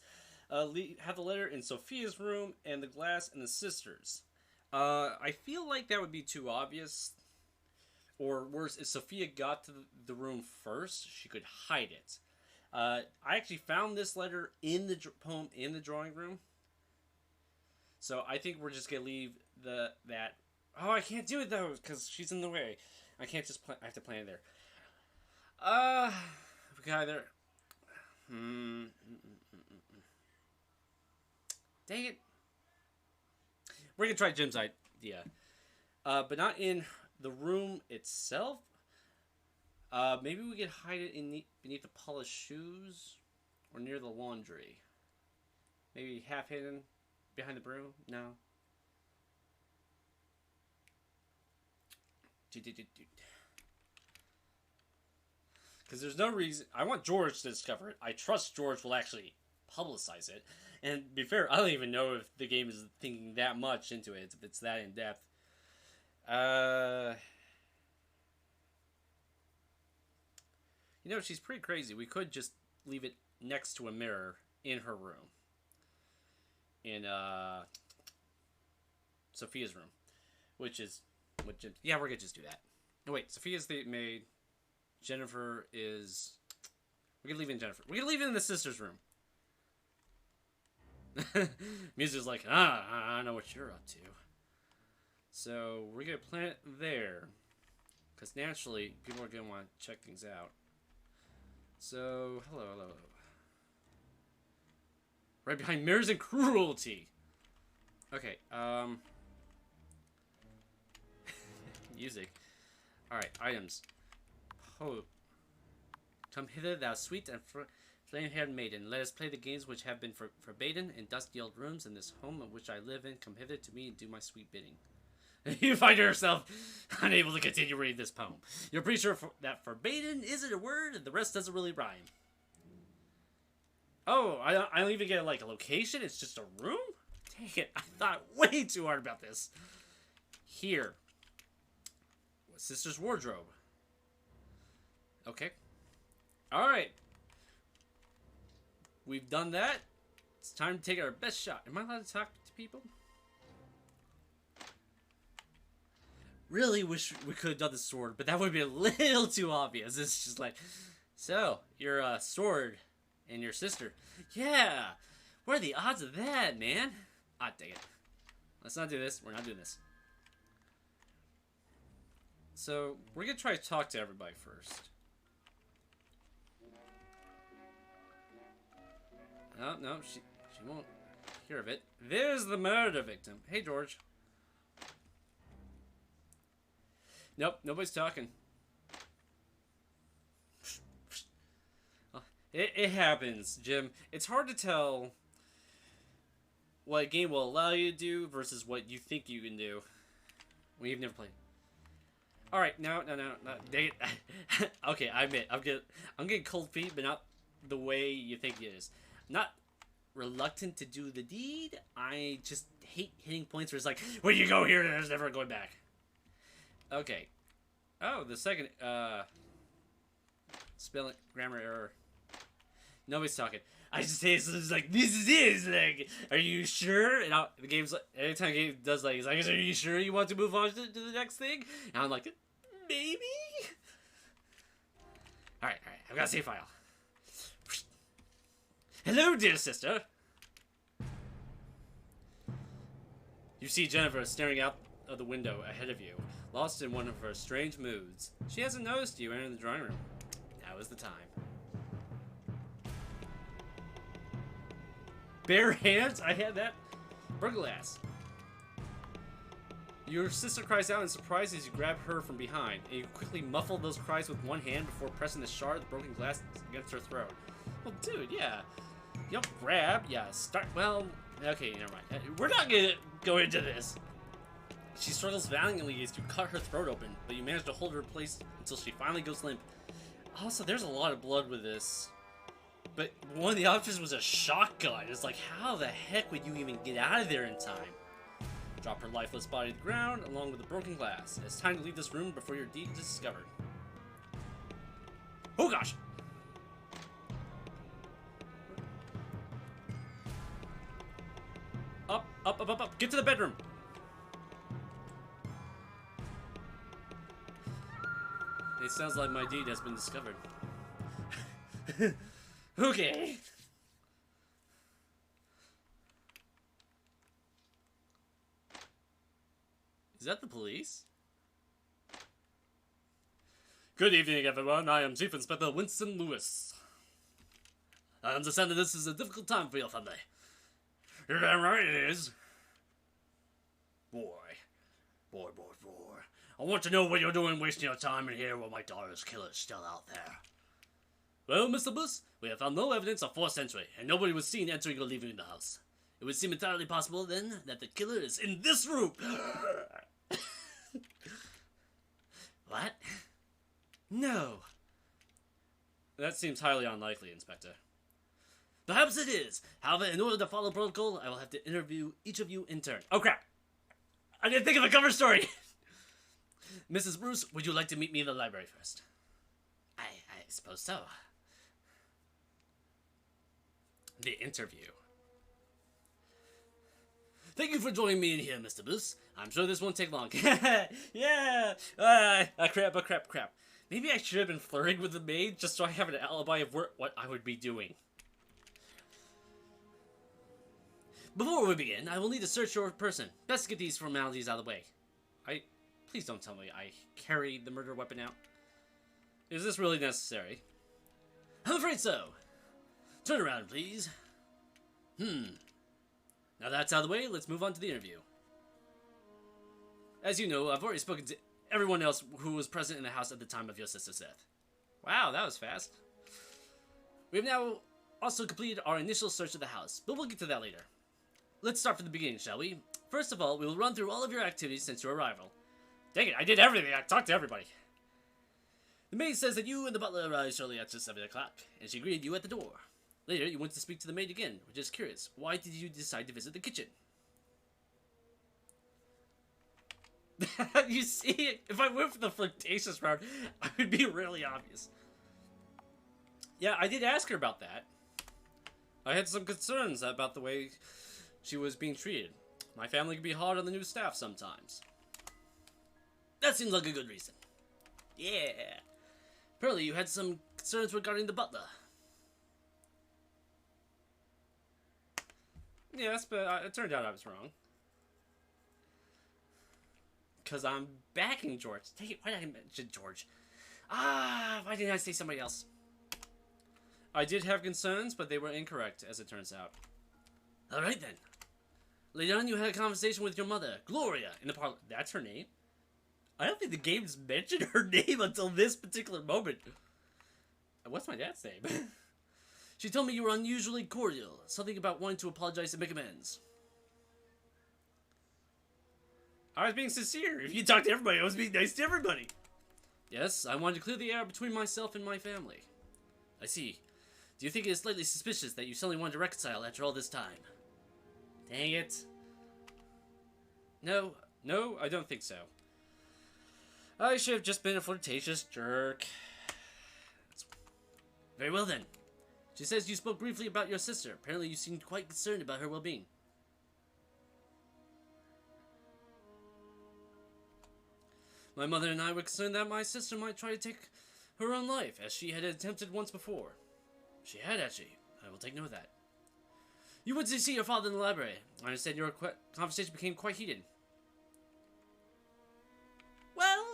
have the letter in Sophia's room and the glass in the sister's. I feel like that would be too obvious. Or worse, if Sophia got to the room first, she could hide it. I actually found this letter in the poem in the drawing room. So I think we're just going to leave that. Oh, I can't do it though, because she's in the way. I can't just I have to plan it there. We can either... Dang it. We're going to try Jim's idea. But not in the room itself. Maybe we could hide it beneath the polished shoes. Or near the laundry. Maybe half hidden behind the broom? No. Because there's no reason... I want George to discover it. I trust George will actually publicize it. And to be fair, I don't even know if the game is thinking that much into it. If it's that in-depth. You know, she's pretty crazy. We could just leave it next to a mirror in her room. In, Sophia's room. Which is... Yeah, we're gonna just do that. No, wait. Sophia's the maid. Jennifer is... We're gonna leave it in Jennifer. We're gonna leave it in the sister's room. Music's like, I know what you're up to. So, we're gonna plant it there. Because naturally, people are gonna want to check things out. So, hello. Right behind mirrors and cruelty. Okay, music. Alright, items. Oh. Come hither, thou sweet and flame-haired maiden. Let us play the games which have been forbidden in dusty old rooms in this home in which I live in. Come hither to me and do my sweet bidding. You find yourself unable to continue reading this poem. You're pretty sure that forbidden isn't a word and the rest doesn't really rhyme. Oh, I don't even get like a location. It's just a room? Dang it, I thought way too hard about this. Here. Sister's wardrobe. Okay. Alright. We've done that. It's time to take our best shot. Am I allowed to talk to people? Really wish we could have done the sword, but that would be a little too obvious. It's just like, so, your sword and your sister. Yeah! What are the odds of that, man? Ah, dang it. Let's not do this. We're not doing this. So, we're going to try to talk to everybody first. Oh, no, she won't hear of it. There's the murder victim. Hey, George. Nope, nobody's talking. It happens, Jim. It's hard to tell what a game will allow you to do versus what you think you can do when you've never played. Alright, no. Dang it. Okay, I admit, I'm getting cold feet, but not the way you think it is. Not reluctant to do the deed. I just hate hitting points where it's like, when you go here, there's never going back. Okay. Oh, the second, spelling, grammar error. Nobody's talking. I just say it's like, this is it. It's like, are you sure? And the game's like, anytime a game does like, it's like, are you sure you want to move on to the next thing? And I'm like, maybe? Alright, I've got a save file. Hello, dear sister. You see Jennifer staring out of the window ahead of you, lost in one of her strange moods. She hasn't noticed you entering the drawing room. Now is the time. Bare hands? I had that. Broken glass. Your sister cries out in surprise as you grab her from behind, and you quickly muffle those cries with one hand before pressing the shard of the broken glass against her throat. Well, dude, yeah. You don't grab, yeah, start, well, okay, never mind. We're not gonna go into this. She struggles valiantly as you cut her throat open, but you manage to hold her in place until she finally goes limp. Also, there's a lot of blood with this. But one of the options was a shotgun. It's like, how the heck would you even get out of there in time? Drop her lifeless body to the ground, along with the broken glass. It's time to leave this room before your deed is discovered. Oh gosh! up. Get to the bedroom. It sounds like my deed has been discovered. Okay. Is that the police? Good evening, everyone. I am Chief Inspector Winston Lewis. I understand that this is a difficult time for your family. You're damn right it is. Boy. I want to know what you're doing wasting your time in here while my daughter's killer is still out there. Well, Mr. Bush, we have found no evidence of forced entry, and nobody was seen entering or leaving the house. It would seem entirely possible, then, that the killer is in this room. What? No. That seems highly unlikely, Inspector. Perhaps it is. However, in order to follow protocol, I will have to interview each of you in turn. Oh, crap. I didn't think of a cover story. Mrs. Bruce, would you like to meet me in the library first? I suppose so. The interview. Thank you for joining me in here, Mr. Bruce. I'm sure this won't take long. Yeah! Crap. Maybe I should have been flirting with the maid just so I have an alibi of what I would be doing. Before we begin, I will need to search your person. Best get these formalities out of the way. Please don't tell me I carried the murder weapon out. Is this really necessary? I'm afraid so. Turn around, please. Now that's out of the way, let's move on to the interview. As you know, I've already spoken to everyone else who was present in the house at the time of your sister's death. Wow, that was fast. We have now also completed our initial search of the house, but we'll get to that later. Let's start from the beginning, shall we? First of all, we will run through all of your activities since your arrival. Dang it, I did everything. I talked to everybody. The maid says that you and the butler arrived shortly after 7 o'clock, and she greeted you at the door. Later, you went to speak to the maid again, which is curious. Why did you decide to visit the kitchen? You see, if I went for the flirtatious route, I would be really obvious. Yeah, I did ask her about that. I had some concerns about the way she was being treated. My family can be hard on the new staff sometimes. That seems like a good reason. Yeah. Apparently you had some concerns regarding the butler. Yes, but it turned out I was wrong. Because I'm backing George. Take it. Why did I mention George? Why didn't I say somebody else? I did have concerns, but they were incorrect, as it turns out. Alright then. Later on, you had a conversation with your mother, Gloria, in the parlor. That's her name? I don't think the game's mentioned her name until this particular moment. What's my dad's name? She told me you were unusually cordial. Something about wanting to apologize and make amends. I was being sincere. If you talk to everybody, I was being nice to everybody. Yes, I wanted to clear the air between myself and my family. I see. Do you think it is slightly suspicious that you suddenly wanted to reconcile after all this time? Dang it. No, I don't think so. I should have just been a flirtatious jerk. Very well then. She says you spoke briefly about your sister. Apparently you seemed quite concerned about her well-being. My mother and I were concerned that my sister might try to take her own life, as she had attempted once before. She had, actually. I will take note of that. You went to see your father in the library. I understand your conversation became quite heated. Well,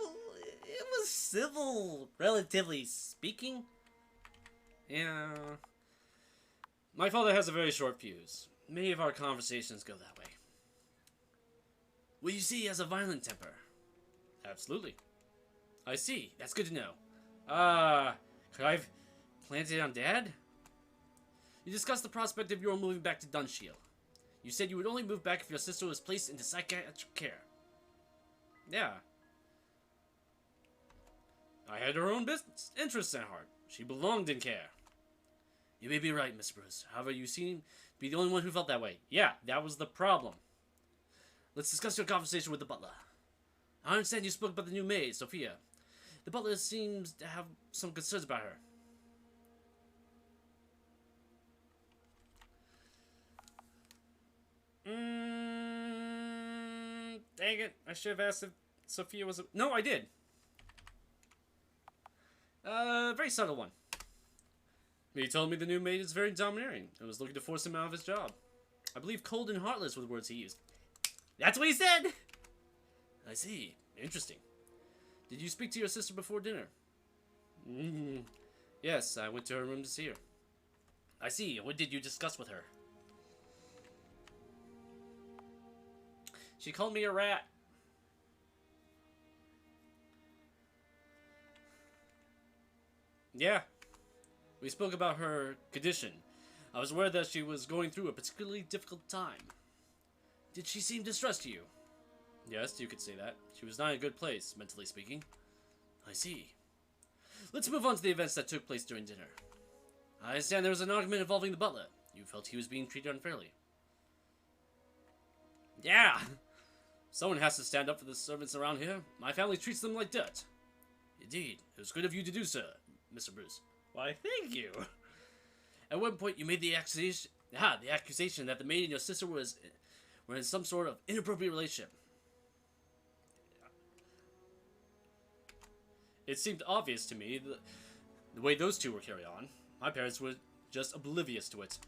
it was civil, relatively speaking. Yeah. My father has a very short fuse. Many of our conversations go that way. Well, you see, he has a violent temper. Absolutely. I see. That's good to know. Could I have planted it on Dad? You discussed the prospect of your moving back to Dunshield. You said you would only move back if your sister was placed into psychiatric care. Yeah. I had her own business interests at heart. She belonged in care. You may be right, Mr. Bruce. However, you seem to be the only one who felt that way. Yeah, that was the problem. Let's discuss your conversation with the butler. I understand you spoke about the new maid, Sophia. The butler seems to have some concerns about her. Dang it. I should have asked if Sophia was a... No, I did. Very subtle one. He told me the new maid is very domineering and was looking to force him out of his job. I believe cold and heartless were the words he used. That's what he said! I see. Interesting. Did you speak to your sister before dinner? Yes, I went to her room to see her. I see. What did you discuss with her? She called me a rat. Yeah. We spoke about her condition. I was aware that she was going through a particularly difficult time. Did she seem distressed to you? Yes, you could say that. She was not in a good place, mentally speaking. I see. Let's move on to the events that took place during dinner. I understand there was an argument involving the butler. You felt he was being treated unfairly. Yeah! Someone has to stand up for the servants around here. My family treats them like dirt. Indeed. It was good of you to do so, Mr. Bruce. Why, thank you. At one point, you made the accusation that the maid and your sister were in some sort of inappropriate relationship. It seemed obvious to me the way those two were carried on. My parents were just oblivious to it.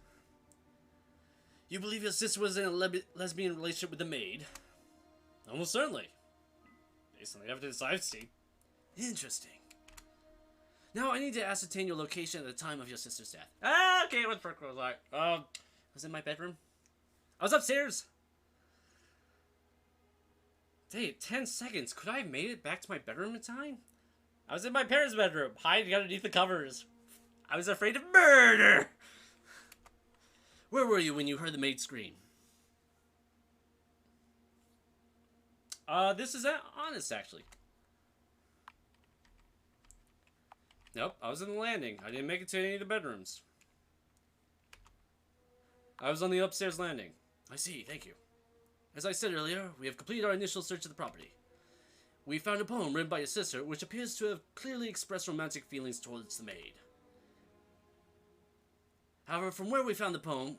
You believe your sister was in a lesbian relationship with the maid? Almost certainly. Based on the evidence I've seen. Interesting. Now I need to ascertain your location at the time of your sister's death. Ah, okay, what's for clothes like? I was in my bedroom. I was upstairs. Hey, 10 seconds. Could I have made it back to my bedroom in time? I was in my parents' bedroom, hiding underneath the covers. I was afraid of murder. Where were you when you heard the maid scream? This is honest, actually. Nope, I was in the landing. I didn't make it to any of the bedrooms. I was on the upstairs landing. I see, thank you. As I said earlier, we have completed our initial search of the property. We found a poem written by your sister, which appears to have clearly expressed romantic feelings towards the maid. However, from where we found the poem,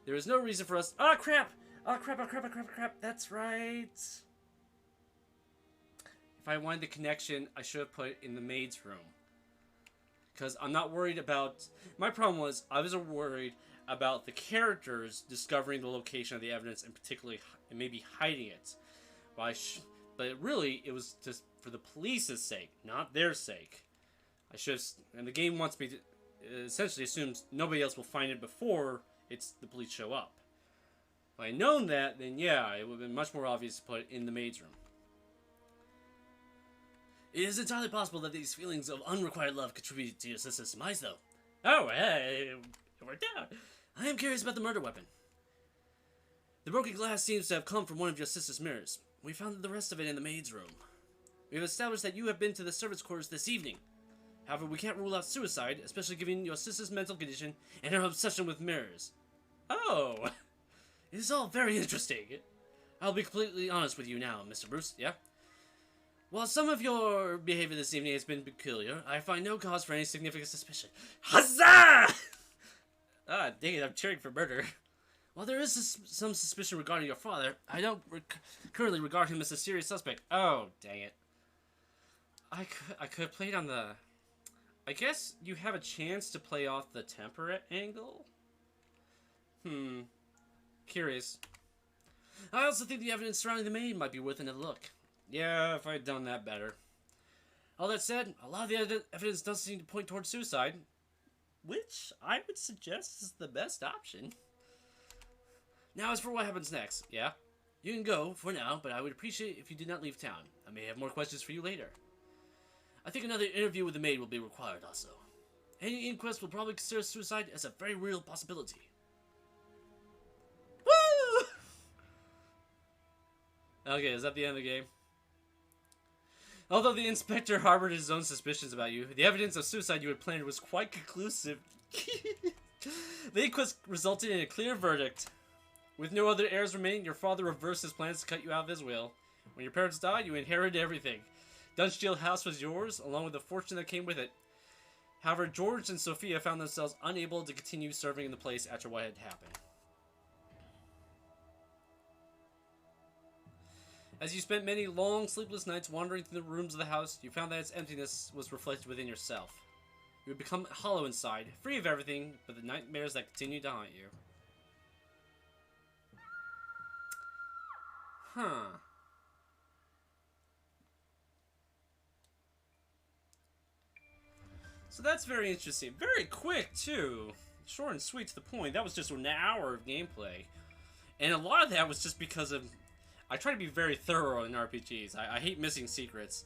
there is no reason for us... Oh, crap! Oh, crap. That's right. If I wanted the connection, I should have put it in the maid's room. Because I'm not worried about... My problem was, I was worried about the characters discovering the location of the evidence and particularly maybe hiding it. But really, it was just for the police's sake, not their sake. I should have... And the game wants me to... essentially assumes nobody else will find it before the police show up. If I had known that, then yeah, it would have been much more obvious to put it in the maid's room. It is entirely possible that these feelings of unrequited love contributed to your sister's demise, though. Oh, hey, it worked out. I am curious about the murder weapon. The broken glass seems to have come from one of your sister's mirrors. We found the rest of it in the maid's room. We have established that you have been to the servants' quarters this evening. However, we can't rule out suicide, especially given your sister's mental condition and her obsession with mirrors. Oh! It is all very interesting. I'll be completely honest with you now, Mr. Bruce, yeah? While some of your behavior this evening has been peculiar, I find no cause for any significant suspicion. Huzzah! Ah, dang it, I'm cheering for murder. While there is some suspicion regarding your father, I don't currently regard him as a serious suspect. Oh, dang it. I could have played on the... I guess you have a chance to play off the temperate angle? Curious. I also think the evidence surrounding the maid might be worth another look. Yeah, if I had done that better. All that said, a lot of the evidence does seem to point towards suicide, which I would suggest is the best option. Now, as for what happens next, yeah? You can go, for now, but I would appreciate if you did not leave town. I may have more questions for you later. I think another interview with the maid will be required also. Any inquest will probably consider suicide as a very real possibility. Woo! Okay, is that the end of the game? Although the inspector harbored his own suspicions about you, the evidence of suicide you had planned was quite conclusive. The inquest resulted in a clear verdict. With no other heirs remaining, your father reversed his plans to cut you out of his will. When your parents died, you inherited everything. Dunsteel House was yours, along with the fortune that came with it. However, George and Sophia found themselves unable to continue serving in the place after what had happened. As you spent many long, sleepless nights wandering through the rooms of the house, you found that its emptiness was reflected within yourself. You would become hollow inside, free of everything but the nightmares that continue to haunt you. Huh. So that's very interesting. Very quick, too. Short and sweet to the point. That was just an hour of gameplay. And a lot of that was just because of... I try to be very thorough in RPGs. I hate missing secrets.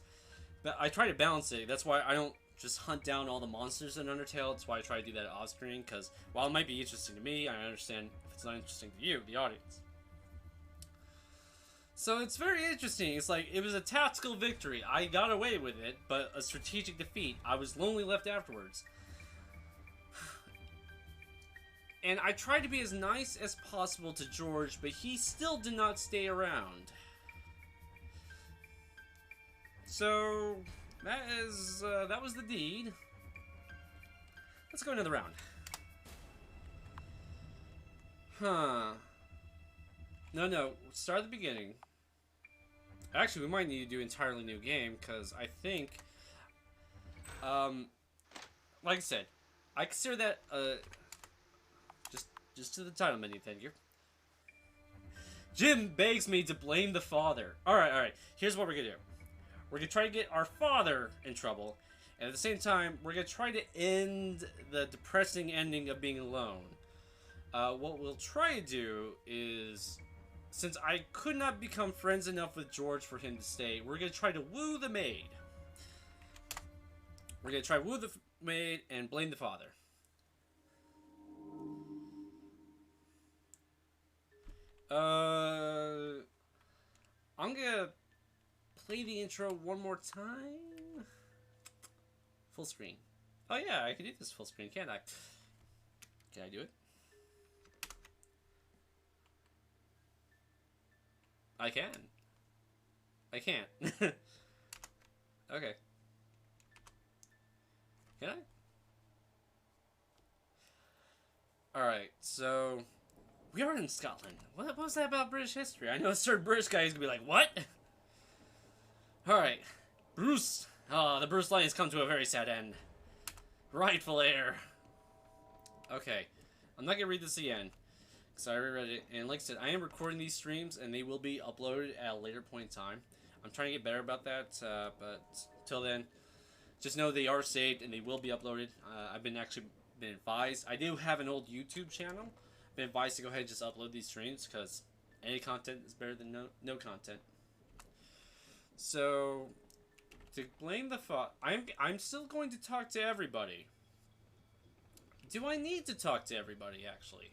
But I try to balance it. That's why I don't just hunt down all the monsters in Undertale. That's why I try to do that off screen. Because while it might be interesting to me, I understand if it's not interesting to you, the audience. So it's very interesting. It's like, it was a tactical victory. I got away with it, but a strategic defeat. I was lonely left afterwards. And I tried to be as nice as possible to George, but he still did not stay around. So, that was the deed. Let's go another round. Huh. No, start at the beginning. Actually, we might need to do an entirely new game, because I think, like I said, I consider that, just to the title menu, thank you. Jim begs me to blame the father. Alright, here's what we're gonna do. We're gonna try to get our father in trouble, and at the same time, we're gonna try to end the depressing ending of being alone. What we'll try to do is... Since I could not become friends enough with George for him to stay, we're going to try to woo the maid. We're going to try to woo the maid and blame the father. I'm going to play the intro one more time. Full screen. Oh yeah, I can do this full screen, can't I? Can I do it? I can. I can't. Okay. Can I? Alright, so... We are in Scotland. What was that about British history? I know a certain British guy is gonna be like, what? Alright. Bruce. The Bruce line has come to a very sad end. Rightful heir. Okay. I'm not gonna read this again. So I reread it, and like I said, I am recording these streams, and they will be uploaded at a later point in time. I'm trying to get better about that, but till then, just know they are saved, and they will be uploaded. I've been advised. I do have an old YouTube channel. I've been advised to go ahead and just upload these streams, because any content is better than no content. So, to blame the I'm still going to talk to everybody. Do I need to talk to everybody, actually?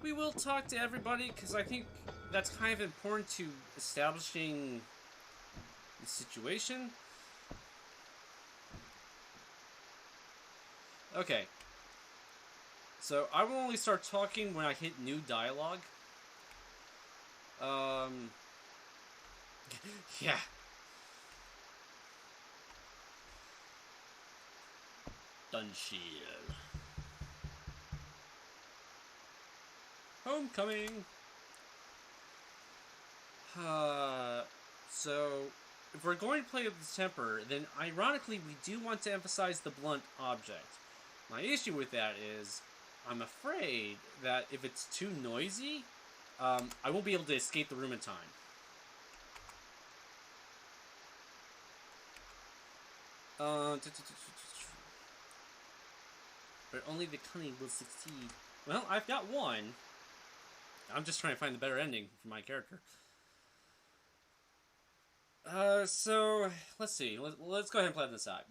We will talk to everybody, because I think that's kind of important to establishing the situation. Okay. So, I will only start talking when I hit new dialogue. Yeah. Dunshield. Homecoming. So, if we're going to play with the temper, then ironically we do want to emphasize the blunt object. My issue with that is, I'm afraid that if it's too noisy, I won't be able to escape the room in time. But only the cunning will succeed. Well, I've got one. I'm just trying to find the better ending for my character. So let's see. Let's go ahead and plan this out.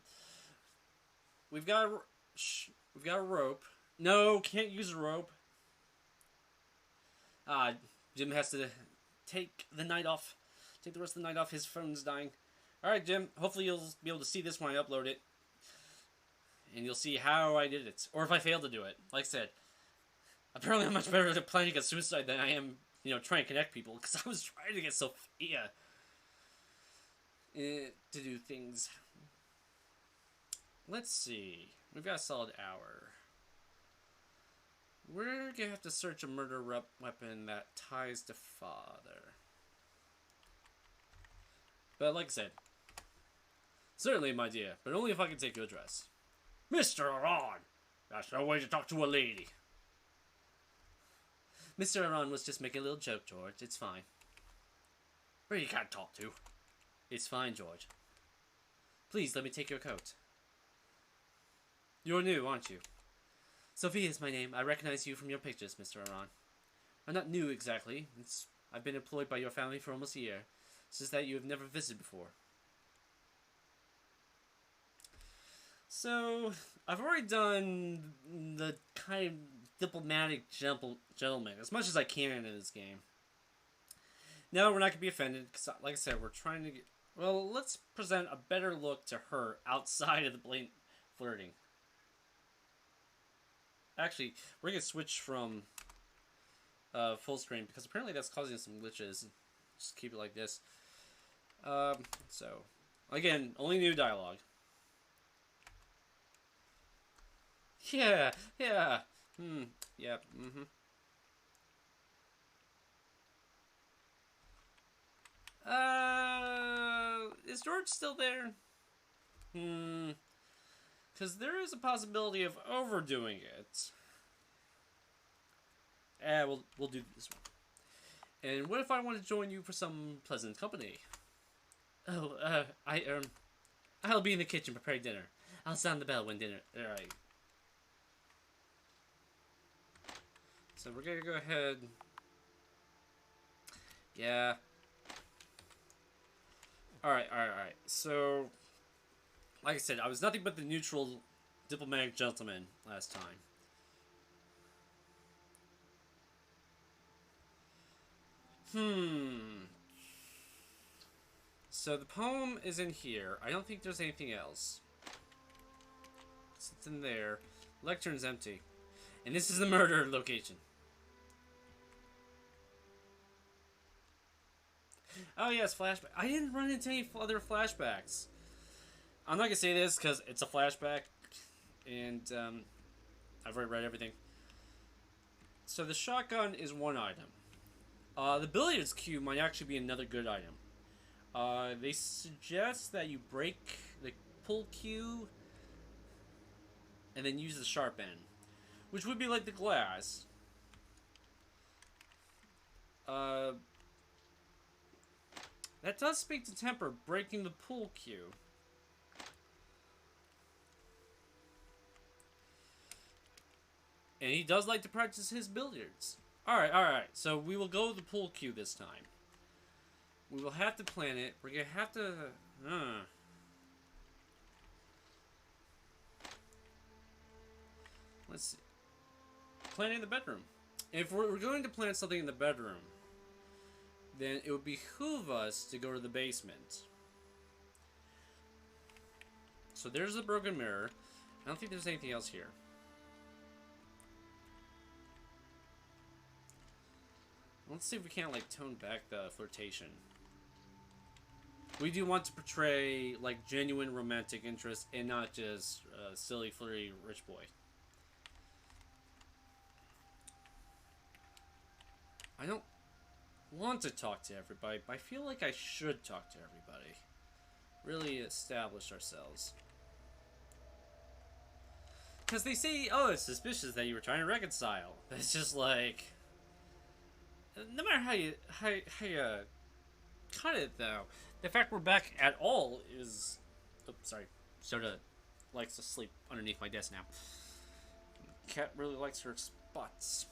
We've got a rope. No, can't use a rope. Jim has to take the night off. Take the rest of the night off. His phone's dying. Alright, Jim. Hopefully you'll be able to see this when I upload it. And you'll see how I did it. Or if I failed to do it. Like I said, apparently I'm much better at planning a suicide than I am, trying to connect people. Because I was trying to get Sophia to do things. Let's see. We've got a solid hour. we're gonna have to search a murder weapon that ties to father. But like I said, certainly my dear, but only if I can take your address. Mr. Aran! That's no way to talk to a lady. Mr. Aran was just making a little joke, George. It's fine. But you can't talk to. It's fine, George. Please, let me take your coat. You're new, aren't you? Sophia is my name. I recognize you from your pictures, Mr. Aran. I'm not new, exactly. I've been employed by your family for almost a year. It's just that you have never visited before. So, I've already done the kind of diplomatic gentleman as much as I can in this game. No, we're not going to be offended, because like I said, we're trying to get... Well, let's present a better look to her outside of the blatant flirting. Actually, we're going to switch from full screen, because apparently that's causing some glitches. Just keep it like this. So, again, only new dialogue. Yeah, yeah, yeah, is George still there? Because there is a possibility of overdoing it. We'll do this one. And what if I want to join you for some pleasant company? Oh, I'll be in the kitchen preparing dinner. I'll sound the bell when dinner. Alright. So we're gonna go ahead. Yeah. Alright. So, like I said, I was nothing but the neutral diplomatic gentleman last time. So the poem is in here. I don't think there's anything else. It's in there. Lectern's empty. And this is the murder location. Oh yes, flashback. I didn't run into any other flashbacks. I'm not gonna say this because it's a flashback, and I've already read everything. So the shotgun is one item. The billiards cue might actually be another good item. They suggest that you break the pull cue and then use the sharp end, which would be like the glass. That does speak to temper, breaking the pool cue. And he does like to practice his billiards. Alright, so we will go with the pool cue this time. We will have to plan it. We're gonna have to... Let's see. Plan in the bedroom. If we're going to plan something in the bedroom, then it would behoove us to go to the basement. So there's the broken mirror. I don't think there's anything else here. Let's see if we can't, like, tone back the flirtation. We do want to portray, like, genuine romantic interest and not just silly, flirty rich boy. I don't want to talk to everybody, but I feel like I should talk to everybody. Really establish ourselves. Because they say, oh, it's suspicious that you were trying to reconcile. It's just like... No matter how you cut it, though, the fact we're back at all is... Oh, sorry. Soda likes to sleep underneath my desk now. Cat really likes her spots.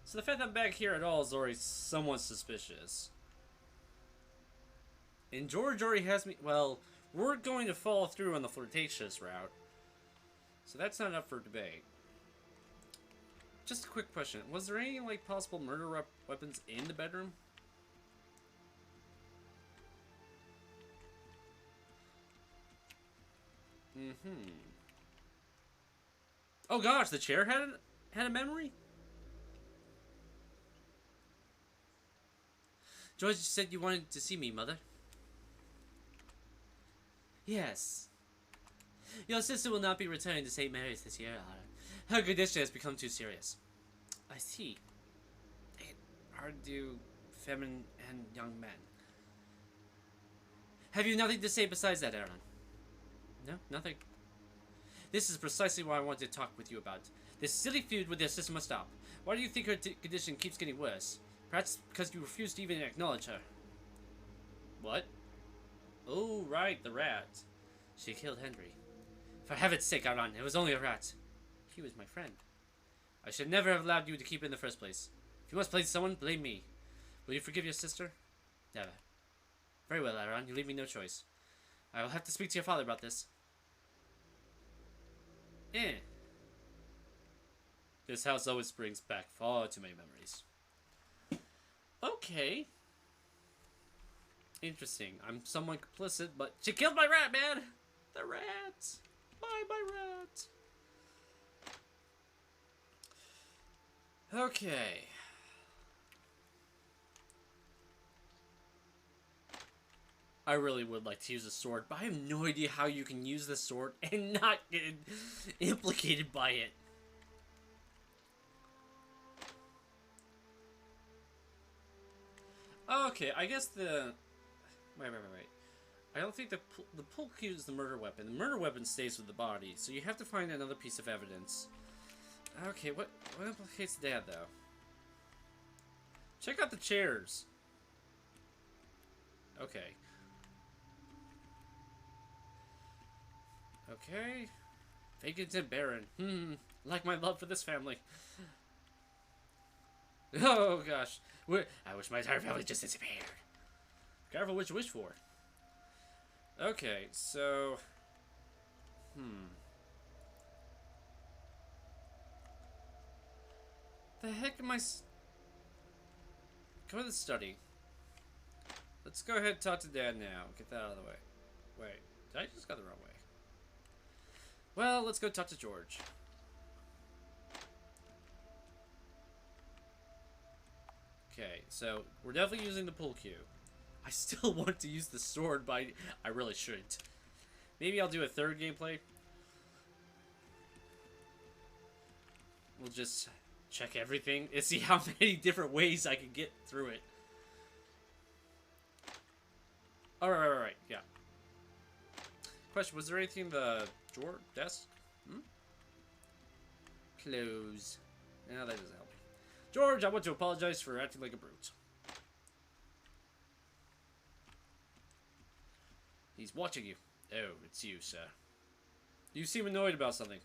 So the fact that I'm back here at all is already somewhat suspicious. And George already has me... Well, we're going to follow through on the flirtatious route. So that's not up for debate. Just a quick question. Was there any, like, possible murder weapons in the bedroom? Oh gosh, the chair had a memory? George said you wanted to see me, Mother. Yes. Your sister will not be returning to St. Mary's this year, Otter. Her condition has become too serious. I see. It hard to do feminine and young men. Have you nothing to say besides that, Aaron? No, nothing. This is precisely what I wanted to talk with you about. This silly feud with your sister must stop. Why do you think her condition keeps getting worse? Perhaps because you refuse to even acknowledge her. What? Oh, right, the rat. She killed Henry. For heaven's sake, Aaron, it was only a rat. He was my friend. I should never have allowed you to keep it in the first place. If you must blame someone, blame me. Will you forgive your sister? Never. Very well, Aaron, you leave me no choice. I will have to speak to your father about this. This house always brings back far too many memories. Okay. Interesting. I'm somewhat complicit, but she killed my rat, man! The rat! Bye, my rat! Okay. I really would like to use a sword, but I have no idea how you can use the sword and not get implicated by it. Okay, I guess the... Wait. I don't think the pull cue is the murder weapon. The murder weapon stays with the body, so you have to find another piece of evidence. Okay, what implicates that, though? Check out the chairs. Okay. Okay. Vacant and barren. Like my love for this family. Oh, gosh. I wish my entire family just disappeared. Careful what you wish for. Okay, so... The heck am I... Come to the study. Let's go ahead and talk to Dad now. Get that out of the way. Wait, did I just go the wrong way? Well, let's go talk to George. Okay, so we're definitely using the pull cue. I still want to use the sword, but I really shouldn't. Maybe I'll do a third gameplay. We'll just check everything and see how many different ways I can get through it. Alright, yeah. Question, was there anything in the drawer, desk? Close. No, that doesn't help me. George, I want to apologize for acting like a brute. He's watching you. Oh, it's you, sir. You seem annoyed about something.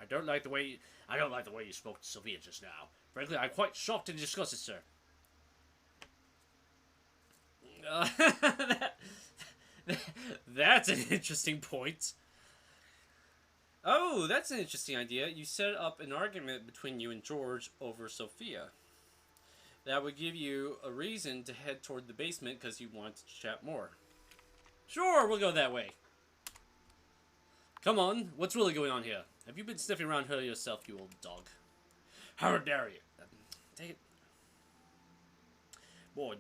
I don't like the way you spoke to Sophia just now. Frankly, I'm quite shocked and disgusted, sir. That's an interesting point. Oh, that's an interesting idea. You set up an argument between you and George over Sophia. That would give you a reason to head toward the basement because you want to chat more. Sure, we'll go that way. Come on, what's really going on here? Have you been sniffing around her yourself, you old dog? How dare you? Take it. Boy.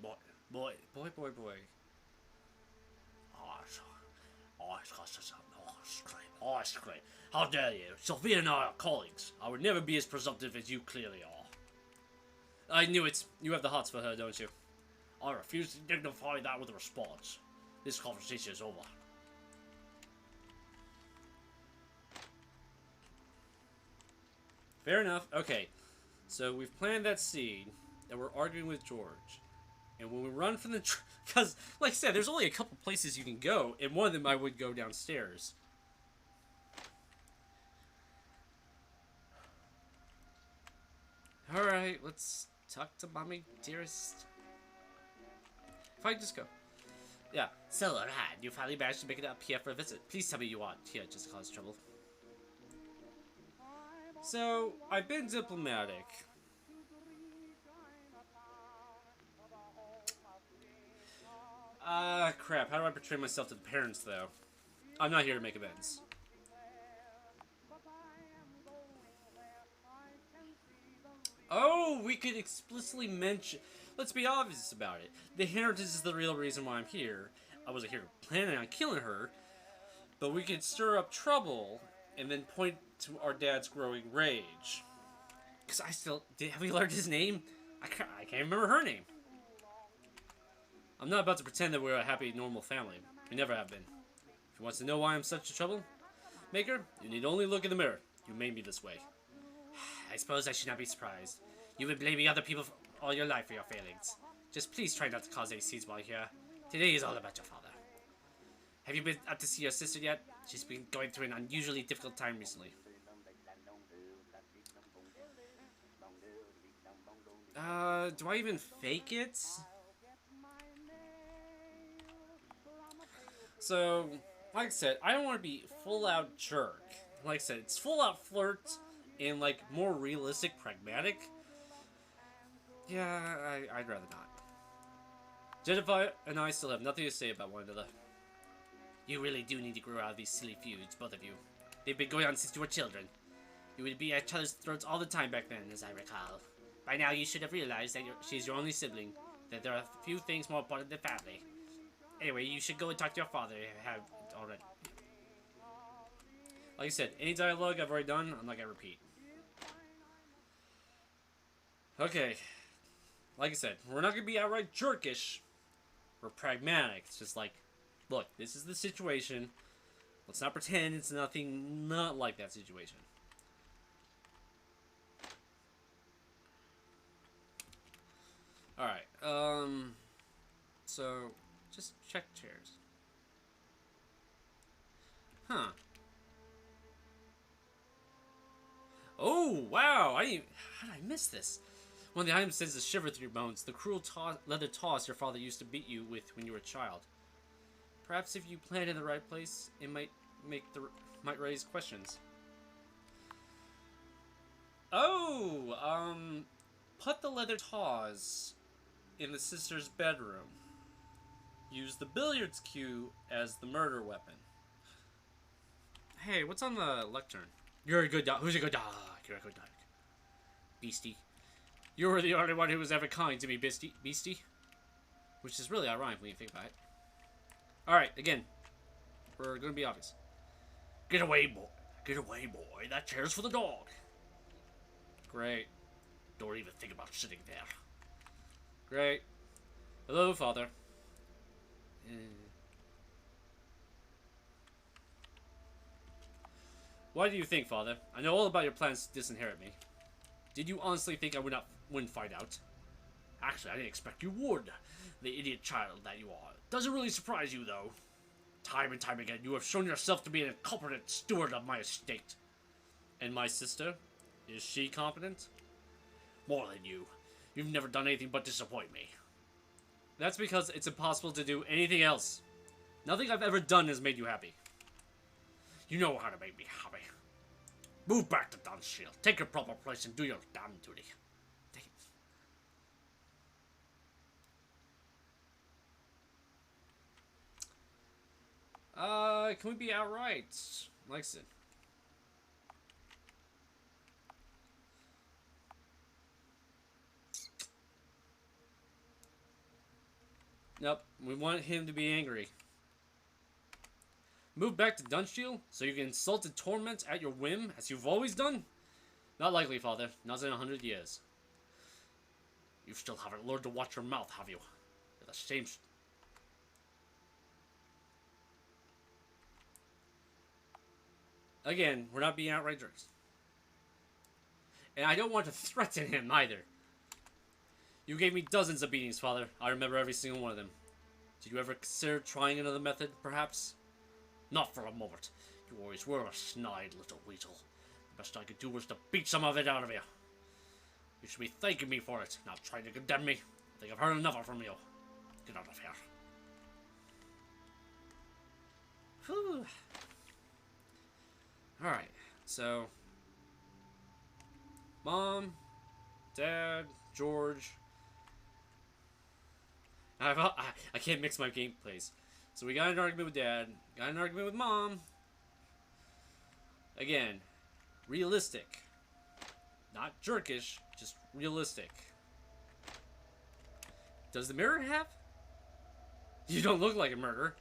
Scream. How dare you? Sophia and I are colleagues. I would never be as presumptive as you clearly are. I knew it. You have the hots for her, don't you? I refuse to dignify that with a response. This conversation is over. Fair enough. Okay. So we've planted that seed, and we're arguing with George. And when we run from the... Because, like I said, there's only a couple places you can go, and one of them I would go downstairs. Alright, let's talk to Mommy, dearest. If I just go. Yeah. So, alright, you finally managed to make it up here for a visit. Please tell me you want here just to cause trouble. So, I've been diplomatic. Crap. How do I portray myself to the parents, though? I'm not here to make amends. Oh, we could explicitly mention... Let's be obvious about it. The inheritance is the real reason why I'm here. I wasn't here planning on killing her. But we could stir up trouble and then point to our dad's growing rage. Because have we learned his name? I can't remember her name. I'm not about to pretend that we're a happy, normal family. We never have been. If you want to know why I'm such a troublemaker, you need only look in the mirror. You made me this way. I suppose I should not be surprised. You've been blaming other people all your life for your failings. Just please try not to cause any scenes while here. Today is all about your father. Have you been up to see your sister yet? She's been going through an unusually difficult time recently. Do I even fake it? So, like I said, I don't want to be full-out jerk. Like I said, it's full-out flirt and, like, more realistic, pragmatic. Yeah, I'd rather not. Jennifer and I still have nothing to say about one another. You really do need to grow out of these silly feuds, both of you. They've been going on since you were children. You would be at each other's throats all the time back then, as I recall. By now, you should have realized that she's your only sibling, that there are a few things more important than family. Anyway, you should go and talk to your father if you have already. Like I said, any dialogue I've already done, I'm not gonna repeat. Okay. Like I said, we're not gonna be outright jerkish. We're pragmatic. It's just like, look, this is the situation. Let's not pretend it's nothing not like that situation. Alright, so, just check chairs. Huh. Oh, wow, how did I miss this? One of the items sends a shiver through your bones, the cruel leather toss your father used to beat you with when you were a child. Perhaps if you plant it in the right place, it might raise questions. Oh, put the leather tawse in the sister's bedroom. Use the billiards cue as the murder weapon. Hey, what's on the lectern? You're a good dog. Who's a good dog? You're a good dog. Beastie. You were the only one who was ever kind to me, Beastie. Which is really ironic when you think about it. Alright, again. We're gonna be obvious. Get away, boy. Get away, boy. That chair's for the dog. Great. Don't even think about sitting there. Great. Hello, Father. Why do you think, Father? I know all about your plans to disinherit me. Did you honestly think I wouldn't find out? Actually, I didn't expect you would. The idiot child that you are. Doesn't really surprise you, though. Time and time again, you have shown yourself to be an incompetent steward of my estate. And my sister? Is she competent? More than you. You've never done anything but disappoint me. That's because it's impossible to do anything else. Nothing I've ever done has made you happy. You know how to make me happy. Move back to Dunshield. Take your proper place and do your damn duty. Can we be outright? Like I said. Nope, we want him to be angry. Move back to Dunshield so you can insult and torment at your whim, as you've always done? Not likely, Father. Not in 100 years. You still haven't learned to watch your mouth, have you? You're the same... Again, we're not being outright jerks. And I don't want to threaten him, either. You gave me dozens of beatings, Father. I remember every single one of them. Did you ever consider trying another method, perhaps? Not for a moment. You always were a snide little weasel. The best I could do was to beat some of it out of you. You should be thanking me for it, not trying to condemn me. I think I've heard enough from you. Get out of here. Whew. Alright, so... Mom, Dad, George... I can't mix my gameplays. So we got an argument with Dad, got an argument with Mom. Again, realistic. Not jerkish, just realistic. Does the mirror have? You don't look like a murderer.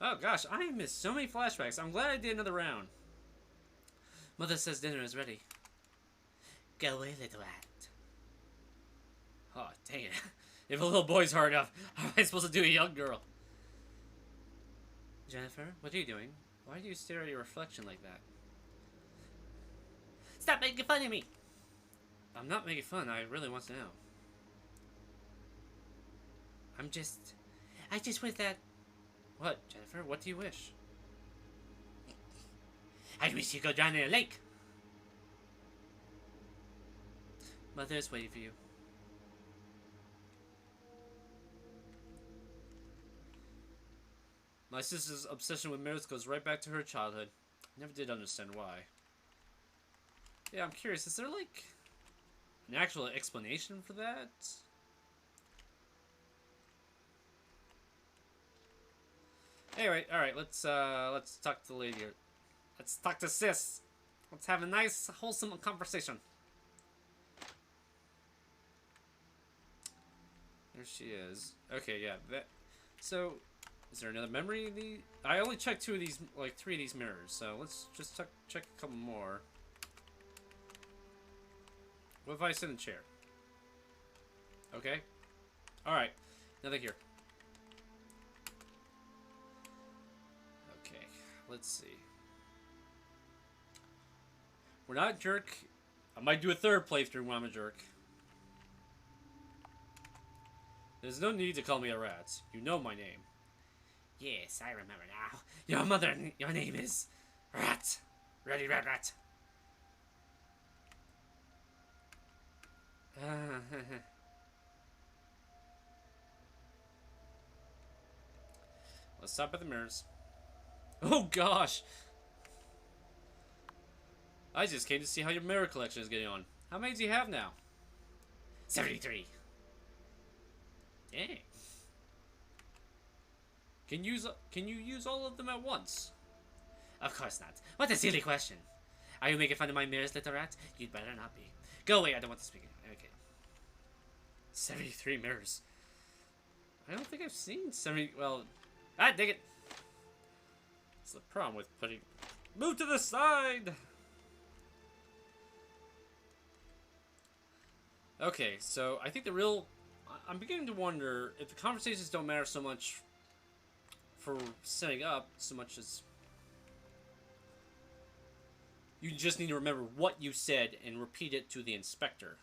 Oh gosh, I missed so many flashbacks. I'm glad I did another round. Mother says dinner is ready. Go away, little rat. Oh, dang it. If a little boy's hard enough, how am I supposed to do a young girl? Jennifer, what are you doing? Why do you stare at your reflection like that? Stop making fun of me! I'm not making fun. I really want to know. I just wish that... What, Jennifer? What do you wish? I wish you go down in a lake. Mother is waiting for you. My sister's obsession with mirrors goes right back to her childhood. Never did understand why. Yeah, I'm curious, is there like an actual explanation for that? Anyway, alright, let's talk to the lady here. Let's talk to sis. Let's have a nice, wholesome conversation. There she is. Okay, yeah, that... So, is there another memory in the... I only checked 2 of these, like 3 of these mirrors, so let's just check a couple more. What if I sit in a chair? Okay. Alright, nothing here. Okay, let's see. We're not a jerk. I might do a 3rd playthrough when I'm a jerk. There's no need to call me a rat. You know my name. Yes, I remember now. Your name is... Rat. Ready, rat, rat. Let's stop at the mirrors. Oh gosh! I just came to see how your mirror collection is getting on. How many do you have now? 73. Dang. Can you use all of them at once? Of course not. What a silly question. Are you making fun of my mirrors, little rat? You'd better not be. Go away, I don't want to speak. Okay. 73 mirrors. I don't think I've seen 70... Well... Ah, dig it! It's the problem with putting... Move to the side! Okay, so I think the real... I'm beginning to wonder if the conversations don't matter so much for setting up so much as... You just need to remember what you said and repeat it to the inspector.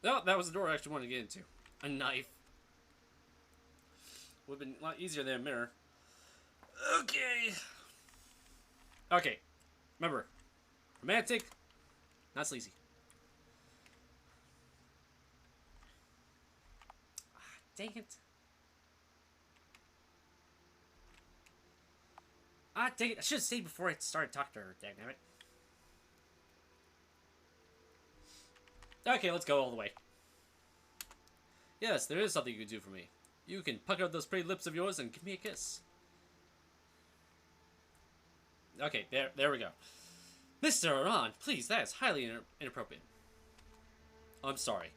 Oh, that was the door I actually wanted to get into. A knife. Would have been a lot easier than a mirror. Okay. Okay. Remember. Romantic, not sleazy. Ah, dang it. Ah, dang it. I should have stayed before I started talking to her, dangnabbit. Okay, let's go all the way. Yes, there is something you can do for me. You can pucker up those pretty lips of yours and give me a kiss. Okay, there we go. Mr. Aran, please, that is highly inappropriate. I'm sorry.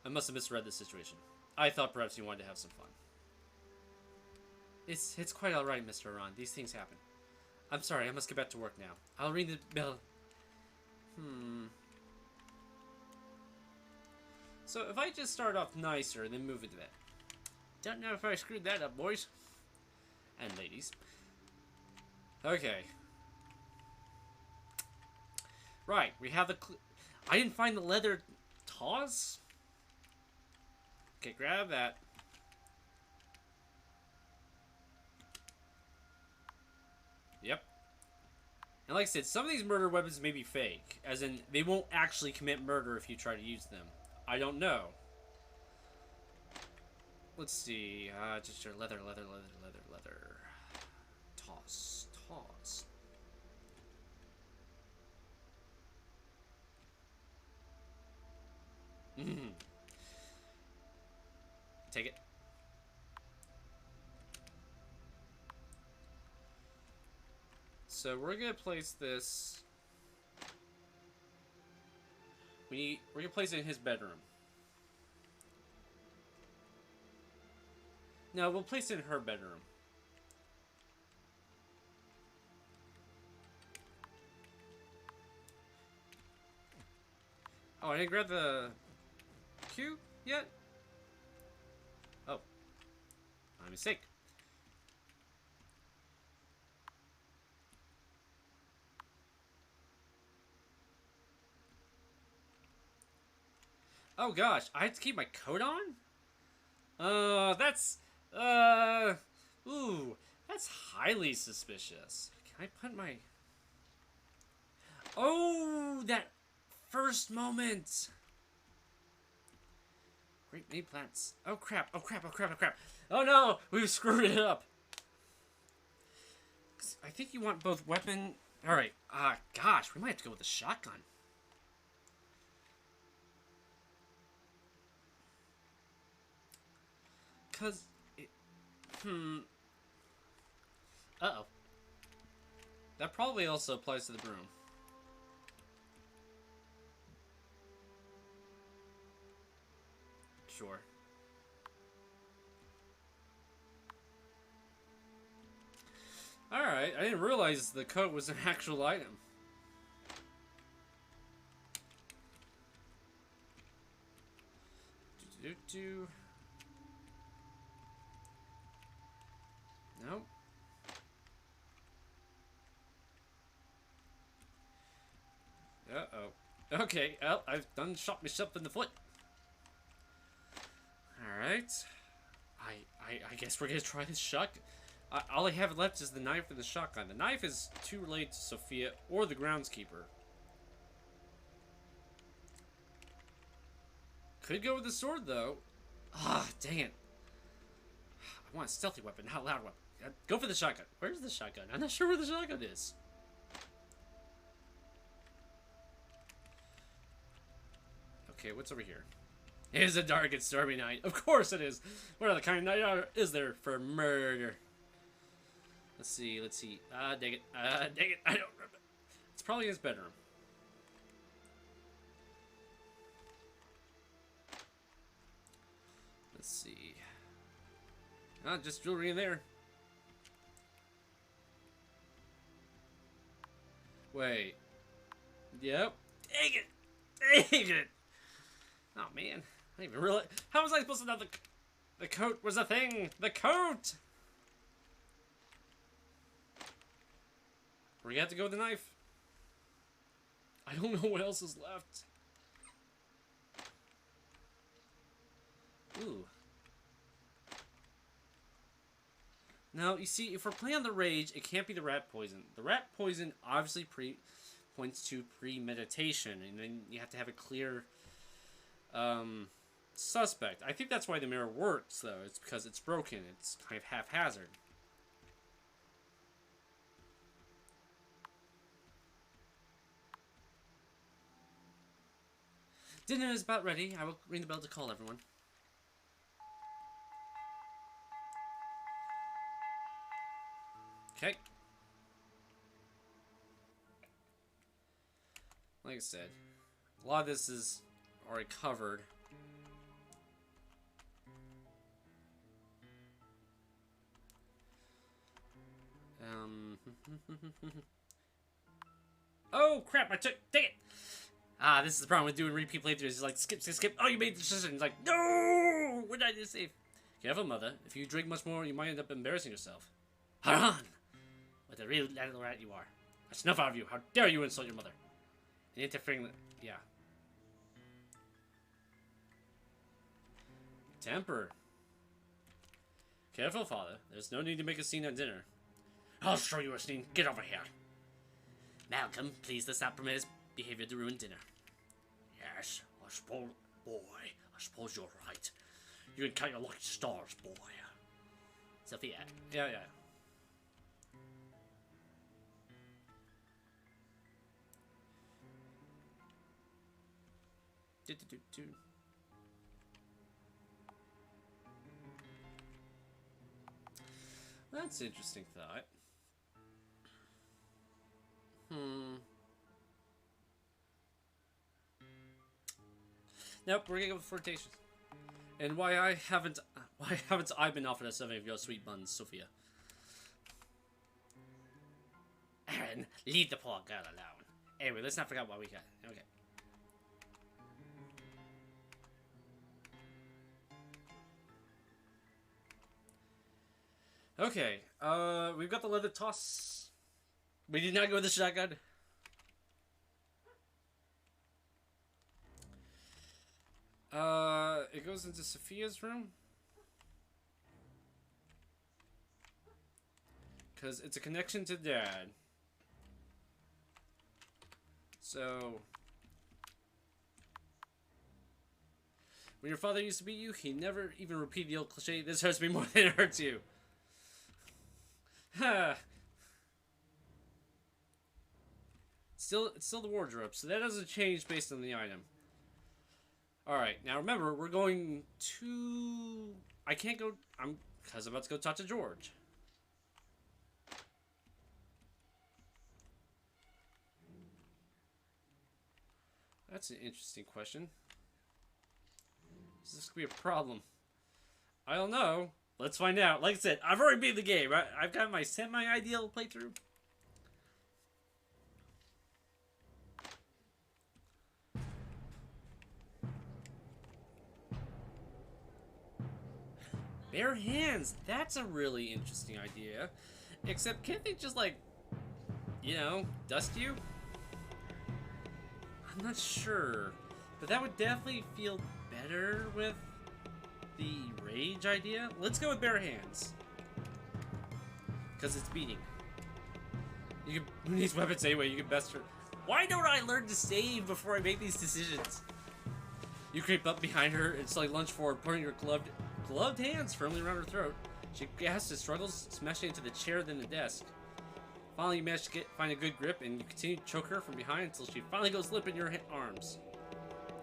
I must have misread the situation. I thought perhaps you wanted to have some fun. It's quite alright, Mr. Aran. These things happen. I'm sorry, I must get back to work now. I'll ring the bell. So if I just start off nicer, then move into that. Don't know if I screwed that up, boys. And ladies. Okay. Right, we have the... I didn't find the leather tawse? Okay, grab that. Yep. And like I said, some of these murder weapons may be fake. As in, they won't actually commit murder if you try to use them. I don't know. Let's see. Just your leather. Toss. Take it. So we're gonna place this. We're gonna place it in his bedroom. No, we'll place it in her bedroom. Oh, I didn't grab the cube yet? Oh. My mistake. Oh gosh, I have to keep my coat on? Ooh, that's highly suspicious. Can I put my... Oh, that first moment! Great many plants. Oh crap, oh crap, oh crap, oh crap. Oh no, we've screwed it up. I think you want both weapon... Alright, gosh, we might have to go with the shotgun. Cause it, uh-oh. That probably also applies to the broom. Sure. Alright, I didn't realize the coat was an actual item. Do-do-do-do. Nope. Uh-oh. Okay, well, I've done shot myself in the foot. Alright. I guess we're gonna try this shotgun. All I have left is the knife and the shotgun. The knife is too related to Sophia or the groundskeeper. Could go with the sword, though. Ah, dang it. I want a stealthy weapon, not a loud weapon. Go for the shotgun. Where's the shotgun? I'm not sure where the shotgun is. Okay, what's over here? It is a dark and stormy night. Of course it is. What other kind of night is there for murder? Let's see, let's see. Dang it. Dang it. I don't remember. It's probably his bedroom. Let's see. Just jewelry in there. Wait. Yep. Dang it. Dang it. Oh, man. I didn't even realize. How was I supposed to know the coat was a thing? The coat! We have to go with the knife. I don't know what else is left. Ooh. Now, you see, if we're playing on the rage, it can't be the rat poison. The rat poison obviously points to premeditation, and then you have to have a clear suspect. I think that's why the mirror works, though. It's because it's broken. It's kind of haphazard. Dinner is about ready. I will ring the bell to call everyone. Okay. Like I said, a lot of this is already covered. Oh crap! Dang it! This is the problem with doing repeat playthroughs. It's like skip, skip, skip. Oh, you made the decision. It's like, no! What did I do save? Careful, mother. If you drink much more, you might end up embarrassing yourself. Haran! What a real little rat you are. I snuff out of you. How dare you insult your mother? And interfering. Yeah. Temper. Careful, father. There's no need to make a scene at dinner. I'll show you a scene. Get over here. Malcolm, please let's not permit his behavior to ruin dinner. Yes, I suppose, boy. I suppose you're right. You can count your lucky stars, boy. Sophia. Yeah. Do. That's an interesting thought. Nope, we're gonna go with flirtatious. And why Why haven't I been offered a serving of your sweet buns, Sophia? Aaron, leave the poor girl alone. Anyway, let's not forget what we got. Okay. Okay, we've got the leather toss. We did not go with the shotgun. It goes into Sophia's room. Because it's a connection to Dad. So... when your father used to beat you, he never even repeated the old cliche, "This hurts me more than it hurts you." It's still the wardrobe, so that doesn't change based on the item. Alright, now remember, we're going to... I can't go... because I'm about to go talk to George. That's an interesting question. Is this gonna be a problem? I don't know. Let's find out. Like I said, I've already beat the game. I've got my semi-ideal playthrough. Bare hands. That's a really interesting idea. Except, can't they just, like, you know, dust you? I'm not sure. But that would definitely feel better with the rage idea. Let's go with bare hands. Because it's beating. Who needs weapons anyway? You can best for... Why don't I learn to save before I make these decisions? You creep up behind her and slowly lunge forward, putting your gloved hands firmly around her throat. She gasps and struggles, smashing into the chair, then the desk. Finally, you manage to find a good grip, and you continue to choke her from behind until she finally goes limp in your arms.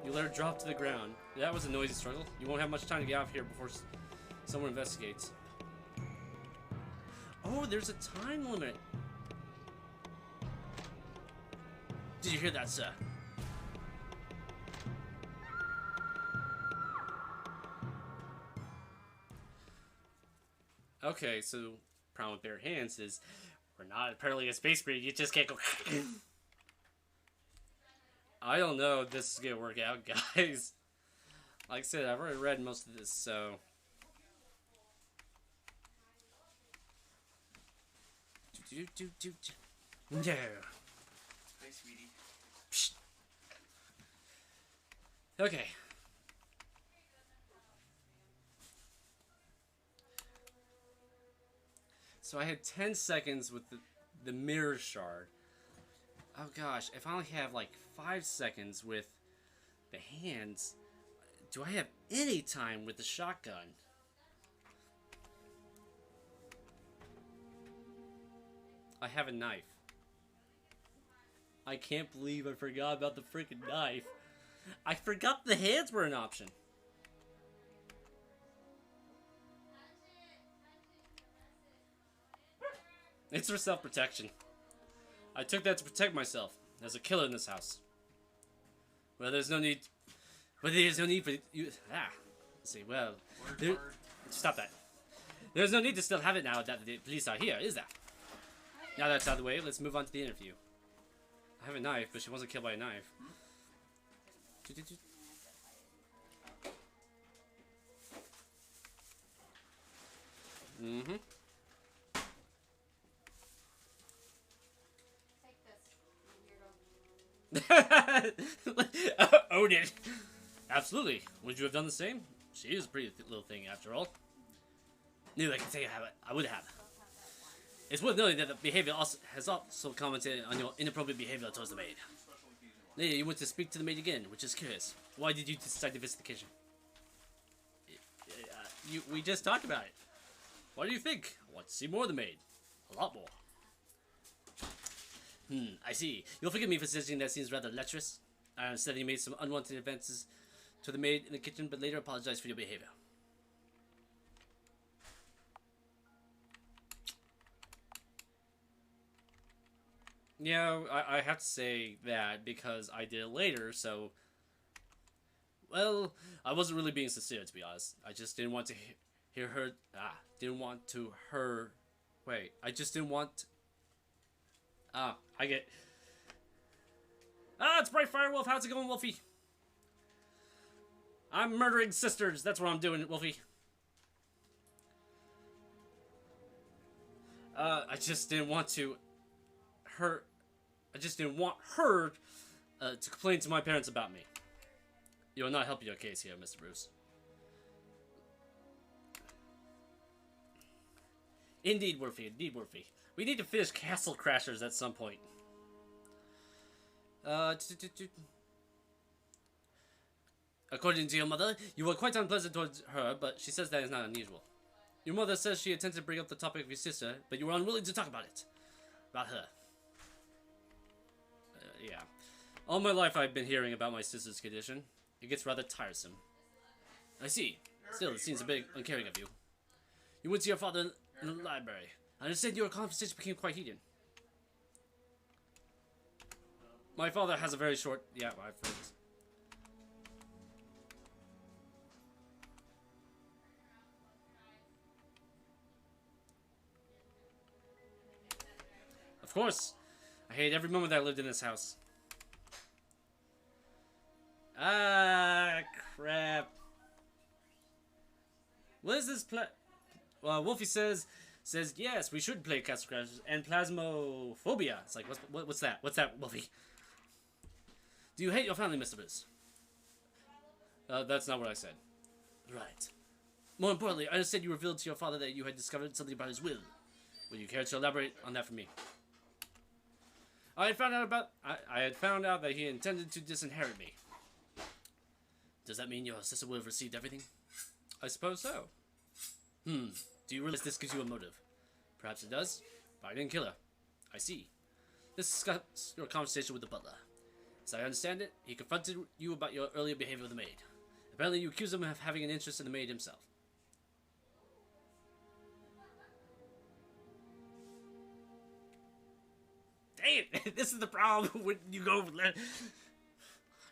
You let her drop to the ground. That was a noisy struggle. You won't have much time to get out of here before someone investigates. Oh, there's a time limit. Did you hear that, sir? Okay, so problem with bare hands is we're not apparently a space breed. You just can't go. I don't know if this is gonna work out, guys. Like I said, I've already read most of this, so. No. Hi, sweetie. Psst. Okay. So I had 10 seconds with the mirror shard. Oh gosh, if I only have like 5 seconds with the hands, do I have any time with the shotgun? I have a knife. I can't believe I forgot about the freaking knife. I forgot the hands were an option. It's for self-protection. I took that to protect myself. There's a killer in this house. Well, there's no need... But there's no need for you... Let's see, well... Stop that. There's no need to still have it now that the police are here, is there? Now that's out of the way, let's move on to the interview. I have a knife, but she wasn't killed by a knife. Mm-hmm. Own it. Absolutely. Would you have done the same? She is a pretty little thing after all. Knew I could say I would have. It's worth noting that the behavior has also commented on your inappropriate behavior towards the maid. Later, you went to speak to the maid again, which is curious. Why did you decide to visit the kitchen? We just talked about it. What do you think? I want to see more of the maid. A lot more. I see. You'll forgive me for suggesting that seems rather lecherous. I understand you made some unwanted advances to the maid in the kitchen, but later apologize for your behavior. Yeah, I have to say that because I did it later, so... Well, I wasn't really being sincere, to be honest. I just didn't want to He heard. Didn't want to her. Wait, I just didn't want. I get. It's Bright Firewolf. How's it going, Wolfie? I'm murdering sisters. That's what I'm doing, Wolfie. I just didn't want to. I just didn't want her to complain to my parents about me. You will not help your case here, Mr. Bruce. Indeed, Wolfie. Indeed, Wolfie. We need to finish Castle Crashers at some point. According to your mother, you were quite unpleasant towards her, but she says that is not unusual. Your mother says she attempted to bring up the topic of your sister, but you were unwilling to talk about it. About her. Yeah. All my life I've been hearing about my sister's condition. It gets rather tiresome. I see. Still, it seems a bit uncaring of you. You went to your father in the library. I understand your conversation became quite heated. My father has a very short... Yeah, I've heard this. Of course. I hate every moment that I lived in this house. Crap. What is this Well, Wolfie says yes, we should play Castle Crashers and Plasmophobia. It's like, what's that? What's that, Wolfie? Do you hate your family, Mr. Bruce? That's not what I said. Right. More importantly, I understand you revealed to your father that you had discovered something about his will. Would you care to elaborate on that for me? I had found out that he intended to disinherit me. Does that mean your sister will have received everything? I suppose so. Do you realize this gives you a motive? Perhaps it does, but I didn't kill her. I see. Discuss your conversation with the butler. As I understand it, he confronted you about your earlier behavior with the maid. Apparently you accused him of having an interest in the maid himself. Dang it! This is the problem when you go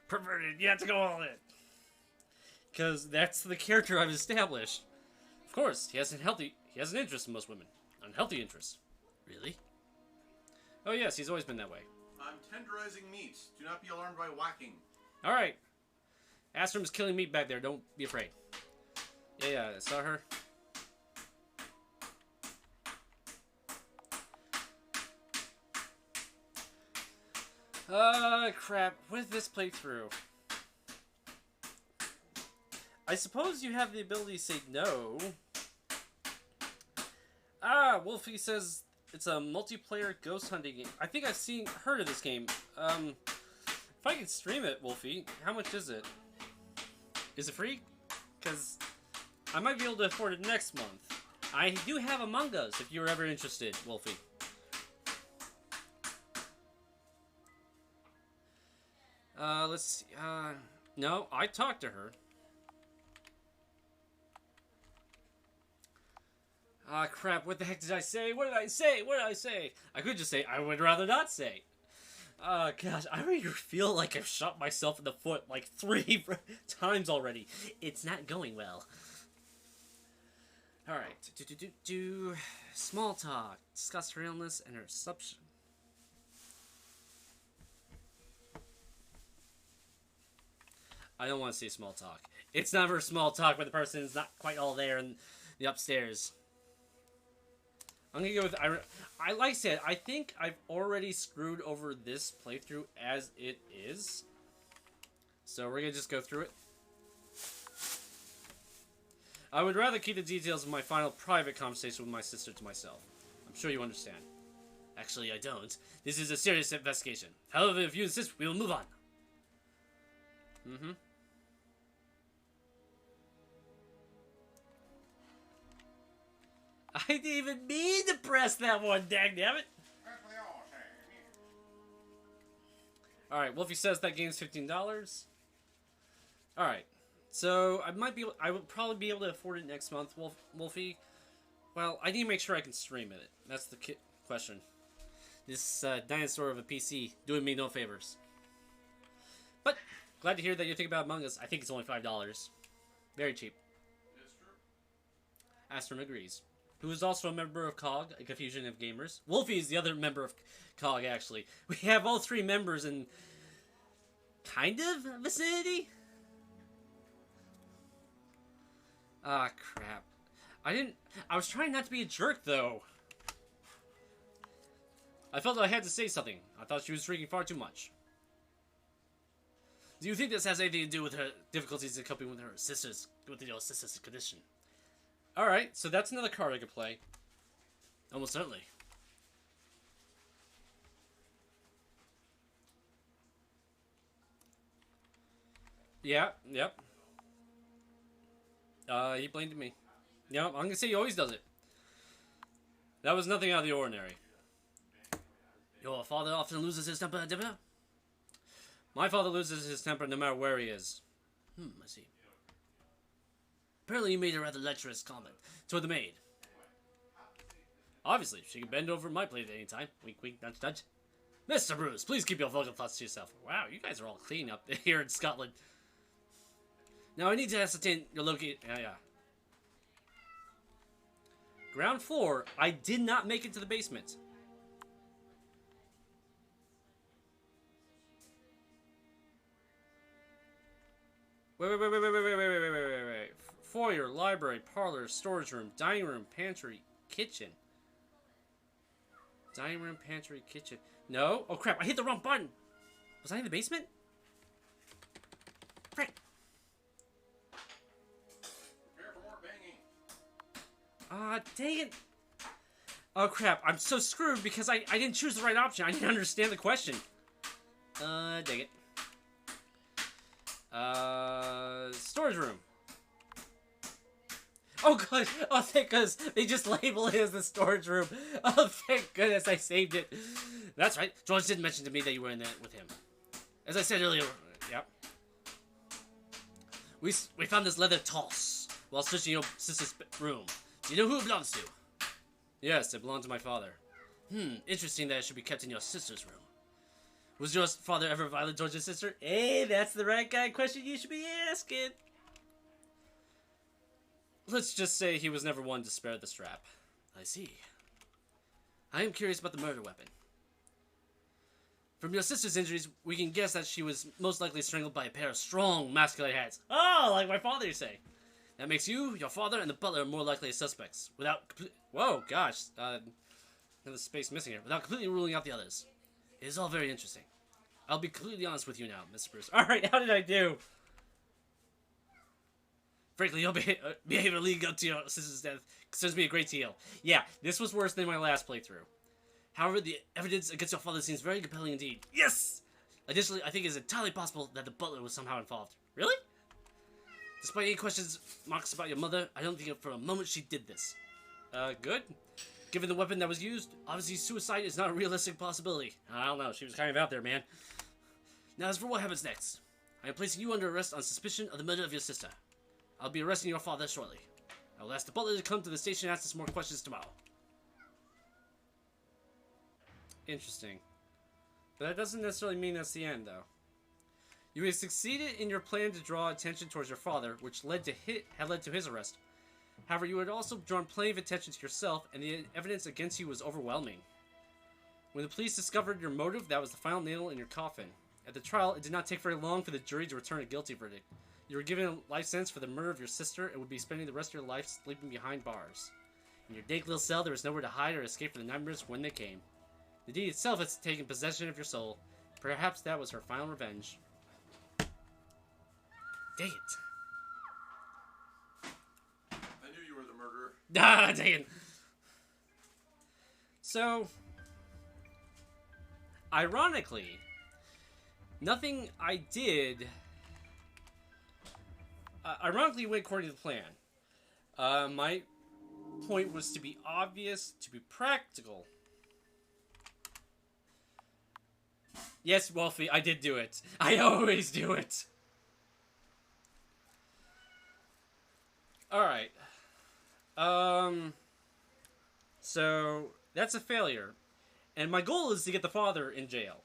perverted. You have to go all in. Because that's the character I've established. Of course, he has an interest in most women. Unhealthy interest. Really? Oh yes, he's always been that way. I'm tenderizing meat. Do not be alarmed by whacking. Alright. Astrom's killing meat back there. Don't be afraid. Yeah, I saw her. Crap. What is this playthrough? I suppose you have the ability to say no. Wolfie says it's a multiplayer ghost hunting game. I think I've heard of this game. If I could stream it, Wolfie, how much is it? Is it free? Because I might be able to afford it next month. I do have Among Us if you're ever interested, Wolfie. Let's see. No, I talked to her. Crap, what the heck did I say? What did I say? What did I say? I could just say, I would rather not say. Gosh, I already feel like I've shot myself in the foot like 3 times already. It's not going well. Alright. Small talk. Discuss her illness and her reception. I don't want to say small talk. It's never small talk when the person is not quite all there in the upstairs. I'm gonna go with I like I said, I think I've already screwed over this playthrough as it is. So we're gonna just go through it. I would rather keep the details of my final private conversation with my sister to myself. I'm sure you understand. Actually, I don't. This is a serious investigation. However, if you insist, we will move on. I didn't even mean to press that one, dagnabbit! Alright, Wolfie says that game's $15. Alright, so I would probably be able to afford it next month, Wolfie. Well, I need to make sure I can stream it. That's the question. This dinosaur of a PC doing me no favors. But, glad to hear that you're thinking about Among Us. I think it's only $5. Very cheap. It's true. Astron agrees. Who is also a member of KoH, a confusion of gamers. Wolfie is the other member of KoH, actually. We have all three members in kind of vicinity? Ah, crap. I was trying not to be a jerk, though. I felt I had to say something. I thought she was drinking far too much. Do you think this has anything to do with her difficulties in coping with your sister's condition? Alright, so that's another card I could play. Almost certainly. Yeah, yep. He blamed me. Yeah, I'm gonna say he always does it. That was nothing out of the ordinary. Your father often loses his temper, Dipper? My father loses his temper no matter where he is. I see. Apparently you made a rather lecherous comment toward the maid. Obviously, she can bend over my plate at any time. Wink, wink, nudge, nudge. Mr. Bruce, please keep your vulgar thoughts to yourself. Wow, you guys are all clean up here in Scotland. Now I need to ascertain your location. Yeah. Ground floor. I did not make it to the basement. Wait. Foyer, library, parlor, storage room, dining room, pantry, kitchen. Dining room, pantry, kitchen. No? Oh crap, I hit the wrong button! Was I in the basement? Frick! Prepare for more banging. Ah, dang it! Oh crap, I'm so screwed because I didn't choose the right option. I didn't understand the question. Dang it. Storage room. Oh god! Oh thank goodness! They just label it as the storage room. Oh thank goodness I saved it. That's right. George did mention to me that you were in that with him. As I said earlier, yep. We found this leather toss while searching your sister's room. Do you know who it belongs to? Yes, it belonged to my father. Interesting that it should be kept in your sister's room. Was your father ever violent towards your sister? Hey, that's the right kind of question you should be asking. Let's just say he was never one to spare the strap. I see. I am curious about the murder weapon. From your sister's injuries, we can guess that she was most likely strangled by a pair of strong, masculine hands. Oh, like my father, you say. That makes you, your father, and the butler more likely as suspects. Whoa, gosh. Another space missing here. Without completely ruling out the others. It is all very interesting. I'll be completely honest with you now, Mr. Bruce. Alright, how did I do? Frankly, your behavior leading up to your sister's death concerns me a great deal. Yeah, this was worse than my last playthrough. However, the evidence against your father seems very compelling indeed. Yes! Additionally, I think it is entirely possible that the butler was somehow involved. Really? Despite any questions marks about your mother, I don't think for a moment she did this. Good. Given the weapon that was used, obviously suicide is not a realistic possibility. I don't know, she was kind of out there, man. Now, as for what happens next, I am placing you under arrest on suspicion of the murder of your sister. I'll be arresting your father shortly. I will ask the butler to come to the station and ask us more questions tomorrow. Interesting. But that doesn't necessarily mean that's the end, though. You have succeeded in your plan to draw attention towards your father, which had led to his arrest. However, you had also drawn plenty of attention to yourself, and the evidence against you was overwhelming. When the police discovered your motive, that was the final nail in your coffin. At the trial, it did not take very long for the jury to return a guilty verdict. You were given a life sentence for the murder of your sister and would be spending the rest of your life sleeping behind bars. In your dank little cell, there was nowhere to hide or escape from the nightmares when they came. The deed itself has taken possession of your soul. Perhaps that was her final revenge. Dang it. I knew you were the murderer. Ah, dang it. So, ironically, nothing I did ironically went according to the plan. My point was to be obvious, to be practical. Yes, Wolfie, I did do it. I always do it. Alright. So, that's a failure. And my goal is to get the father in jail.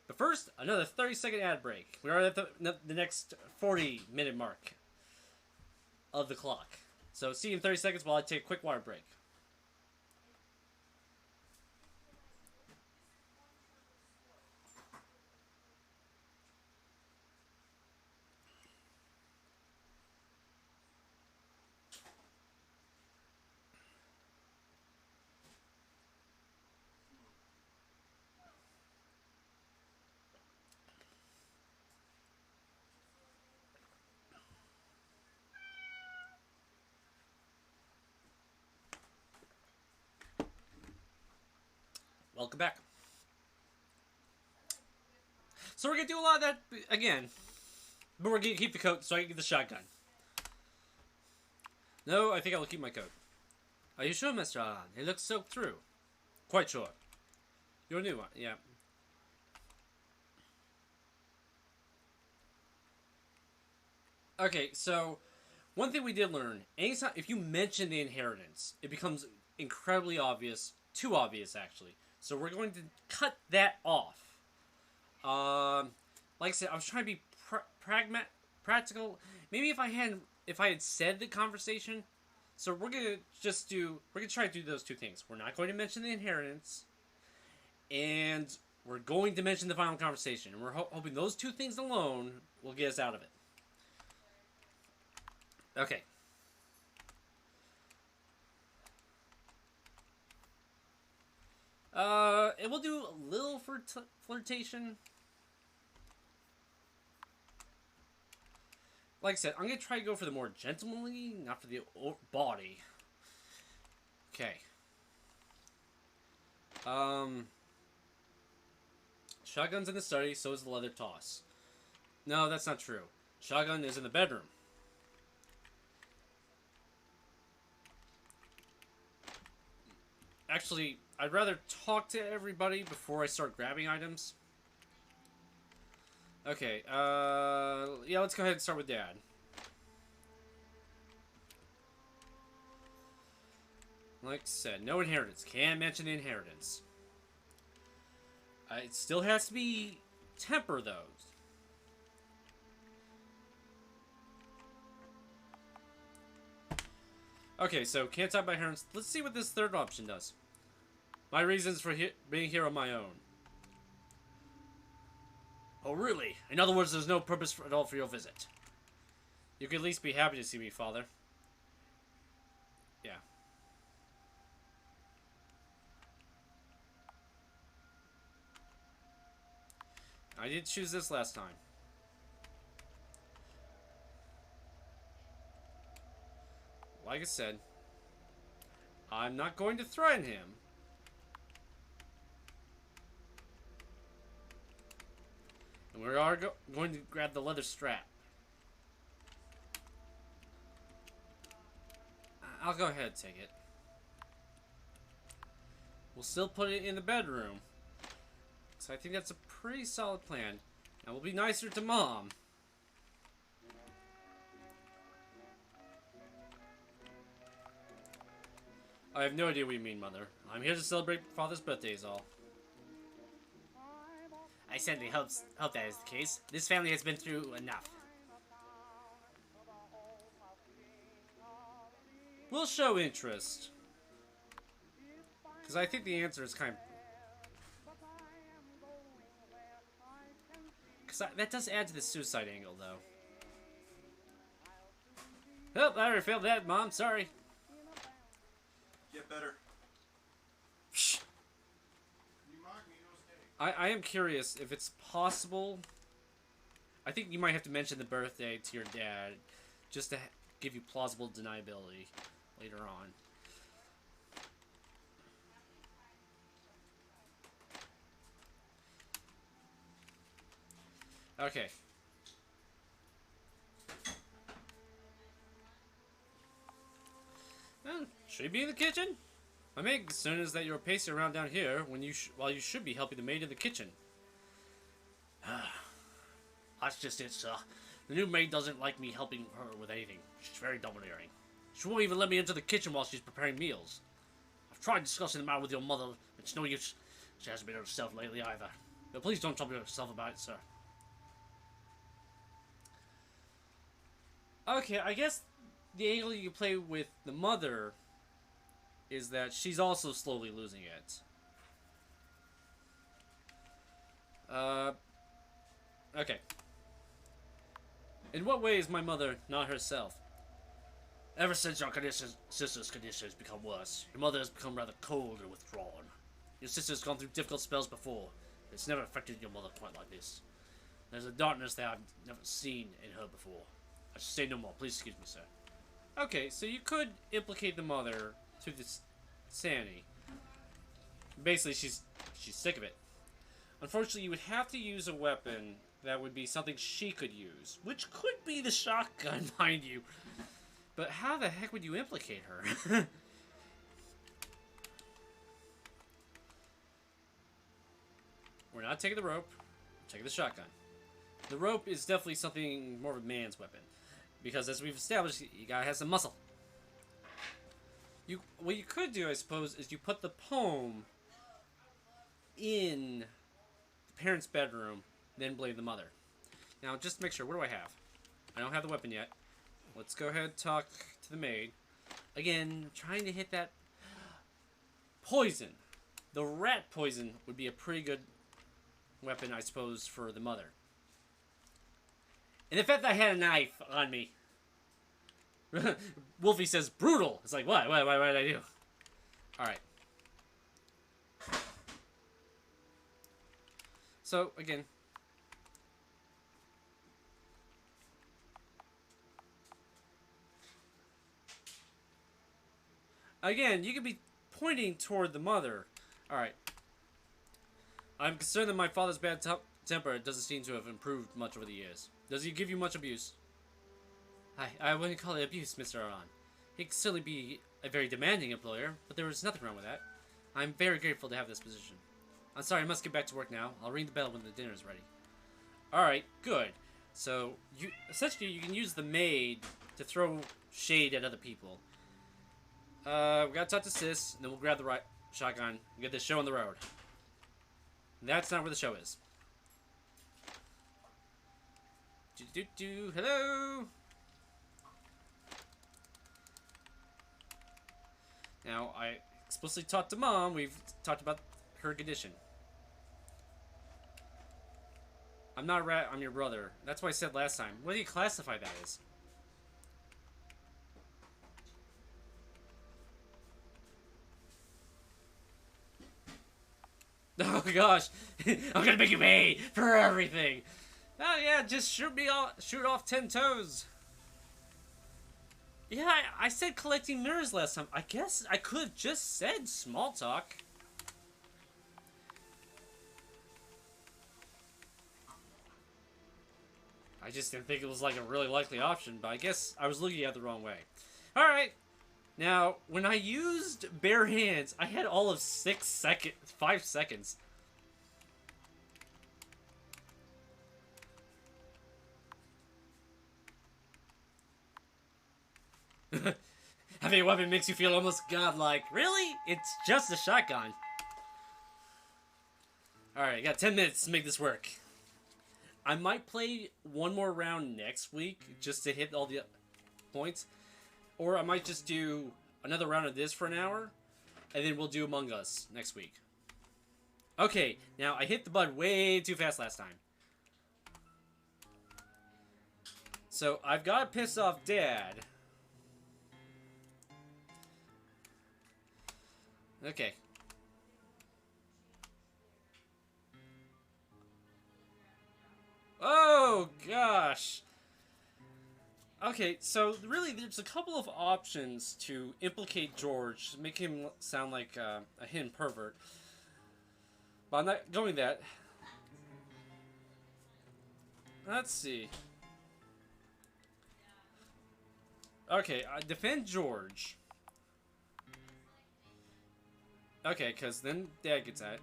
But first, another 30-second ad break. We are at the next 40-minute mark of the clock. So see you in 30 seconds while I take a quick water break. Welcome back. So we're gonna do a lot of that again, but we're gonna keep the coat so I can get the shotgun. No, I think I'll keep my coat. Are you sure, Mr. Alan? It looks soaked through. Quite sure. Your new one, yeah. Okay, so one thing we did learn: anytime if you mention the inheritance, it becomes incredibly obvious, too obvious actually. So we're going to cut that off. Like I said, I was trying to be practical. Maybe if I had said the conversation. So we're gonna try to do those two things. We're not going to mention the inheritance, and we're going to mention the final conversation. And we're hoping those two things alone will get us out of it. Okay. And we'll do a little flirtation. Like I said, I'm going to try to go for the more gentlemanly, not for the body. Okay. Shotgun's in the study, so is the leather toss. No, that's not true. Shotgun is in the bedroom. Actually, I'd rather talk to everybody before I start grabbing items. Okay, yeah, let's go ahead and start with Dad. Like I said, no inheritance. Can't mention the inheritance. It still has to be temper, though. Okay, so can't talk about inheritance. Let's see what this third option does. My reasons for being here on my own. Oh, really? In other words, there's no purpose at all for your visit. You could at least be happy to see me, Father. Yeah. I did choose this last time. Like I said, I'm not going to threaten him. And we are going to grab the leather strap. I'll go ahead and take it. We'll still put it in the bedroom. So I think that's a pretty solid plan. And we'll be nicer to Mom. I have no idea what you mean, Mother. I'm here to celebrate Father's birthday is all. I certainly hope that is the case. This family has been through enough. We'll show interest. Because I think the answer is kind of... Because that does add to the suicide angle, though. Oh, I already failed that, Mom. Sorry. Get better. Shh. You mock me, no steak. I am curious if it's possible. I think you might have to mention the birthday to your dad just to give you plausible deniability later on. Okay. Should he be in the kitchen? My main concern is that you're pacing around down here when while you should be helping the maid in the kitchen. That's just it, sir. The new maid doesn't like me helping her with anything. She's very domineering. She won't even let me into the kitchen while she's preparing meals. I've tried discussing the matter with your mother, but it's no use. She hasn't been herself lately either. But please don't trouble yourself about it, sir. Okay, I guess the angle you play with the mother is that she's also slowly losing it. Okay. In what way is my mother not herself? Ever since your sister's condition has become worse, your mother has become rather cold and withdrawn. Your sister's gone through difficult spells before. It's never affected your mother quite like this. There's a darkness that I've never seen in her before. I should say no more. Please excuse me, sir. Okay, so you could implicate the mother to this sanity. Basically, she's sick of it. Unfortunately, you would have to use a weapon that would be something she could use, which could be the shotgun, mind you. But how the heck would you implicate her? We're not taking the rope. We're taking the shotgun. The rope is definitely something more of a man's weapon. Because as we've established, you gotta have some muscle. What you could do, I suppose, is you put the poem in the parents' bedroom, then blame the mother. Now, just to make sure, what do I have? I don't have the weapon yet. Let's go ahead and talk to the maid. Again, trying to hit that poison. The rat poison would be a pretty good weapon, I suppose, for the mother. And the fact that I had a knife on me. Wolfie says, brutal. It's like, what? What did I do? Alright. So, again. Again, you could be pointing toward the mother. Alright. I'm concerned that my father's bad temper doesn't seem to have improved much over the years. Does he give you much abuse? I wouldn't call it abuse, Mr. Aran. He could certainly be a very demanding employer, but there was nothing wrong with that. I'm very grateful to have this position. I'm sorry, I must get back to work now. I'll ring the bell when the dinner is ready. Alright, good. So, essentially, you can use the maid to throw shade at other people. We gotta talk to Sis, and then we'll grab the shotgun and get this show on the road. That's not where the show is. Hello! Now, I explicitly talked to Mom. We've talked about her condition. I'm not a rat, I'm your brother. That's what I said last time. What do you classify that as? Oh gosh, I'm gonna make you pay for everything. Oh yeah, just shoot off 10 toes. Yeah, I said collecting mirrors last time. I guess I could have just said small talk. I just didn't think it was like a really likely option, but I guess I was looking at it the wrong way. Alright. Now, when I used bare hands, I had all of 5 seconds. Having a weapon makes you feel almost godlike. Really? It's just a shotgun. Alright, I got 10 minutes to make this work. I might play one more round next week just to hit all the points. Or I might just do another round of this for an hour, and then we'll do Among Us next week. Okay, now I hit the button way too fast last time. So I've got to piss off Dad. Okay. Oh, gosh. Okay, so really there's a couple of options to implicate George, make him sound like a hidden pervert. But I'm not going that. Let's see. Okay, defend George. Okay, because then Dad gets at it.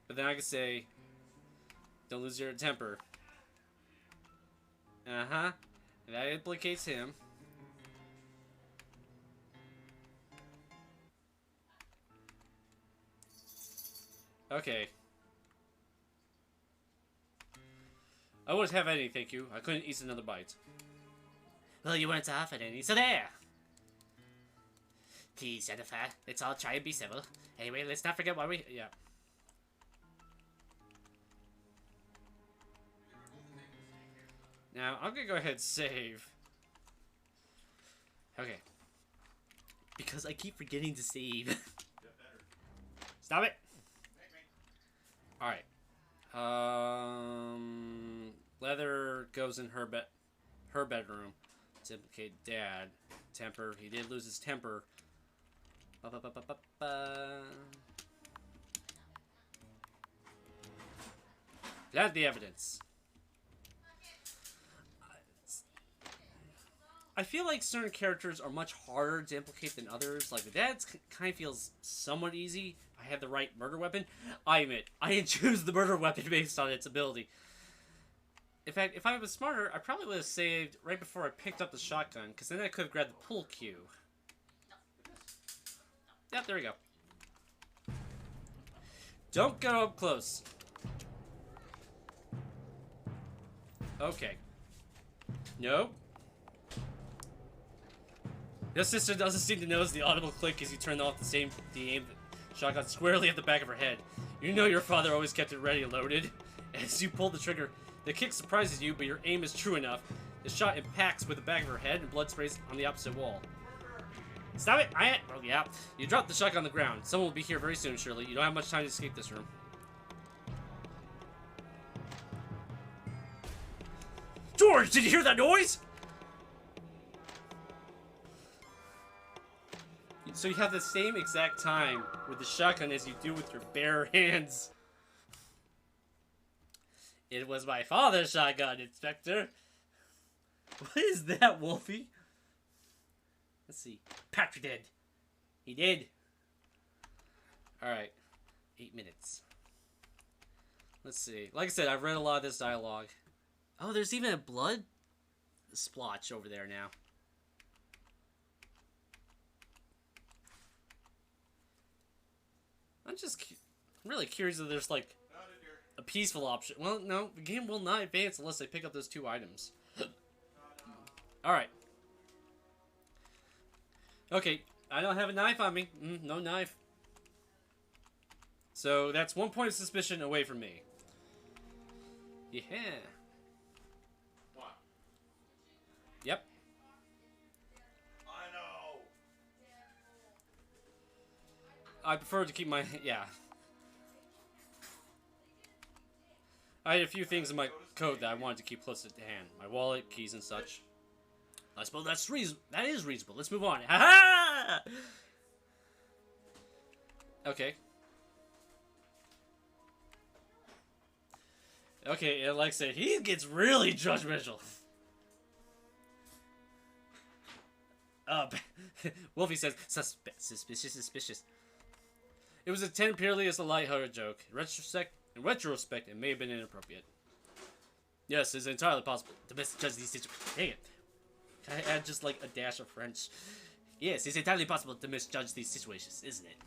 But then I can say, don't lose your temper. Uh-huh. That implicates him. Okay. I wouldn't have any, thank you. I couldn't eat another bite. Well, you weren't offered any, so there! Please, Jennifer, let's all try and be civil. Anyway, let's not forget why we... Yeah. Now, I'm gonna go ahead and save. Okay. Because I keep forgetting to save. Get better. Stop it! Make me. Alright. Leather goes in her bedroom to implicate Dad. Temper. He did lose his temper. That's the evidence. I feel like certain characters are much harder to implicate than others. Like, the Dad's kind of feels somewhat easy. I had the right murder weapon. I admit, I didn't choose the murder weapon based on its ability. In fact, if I was smarter, I probably would have saved right before I picked up the shotgun, because then I could have grabbed the pull cue. Yep, there we go. Don't go up close. Okay. Nope. Your sister doesn't seem to notice the audible click as you turn off the aim the shotgun squarely at the back of her head. You know your father always kept it ready and loaded. As you pull the trigger, the kick surprises you, but your aim is true enough. The shot impacts with the back of her head and blood sprays on the opposite wall. Stop it! Oh yeah. You dropped the shotgun on the ground. Someone will be here very soon, Shirley. You don't have much time to escape this room. George, did you hear that noise? So you have the same exact time with the shotgun as you do with your bare hands. It was my father's shotgun, Inspector. What is that, Wolfie? Let's see. Patrick did. He did. Alright. 8 minutes. Let's see. Like I said, I've read a lot of this dialogue. Oh, there's even a blood splotch over there now. I'm really curious if there's like a peaceful option. Well, no, the game will not advance unless I pick up those 2 items. Alright. Okay, I don't have a knife on me. No knife. So that's 1 point of suspicion away from me. Yeah. What? Yep. I know. I prefer to keep my... yeah. I had a few things in my coat that I wanted to keep close at hand. My wallet, keys, and such. I suppose that is reasonable. Let's move on. Ha-ha! Okay. Okay, and like I said, he gets really judgmental. Wolfie says, suspicious. It was intended purely as a lighthearted joke. In retrospect, it may have been inappropriate. Yes, it's entirely possible to misjudge these situations. Dang it. Can I add just like a dash of French? Yes, it's entirely possible to misjudge these situations, isn't it?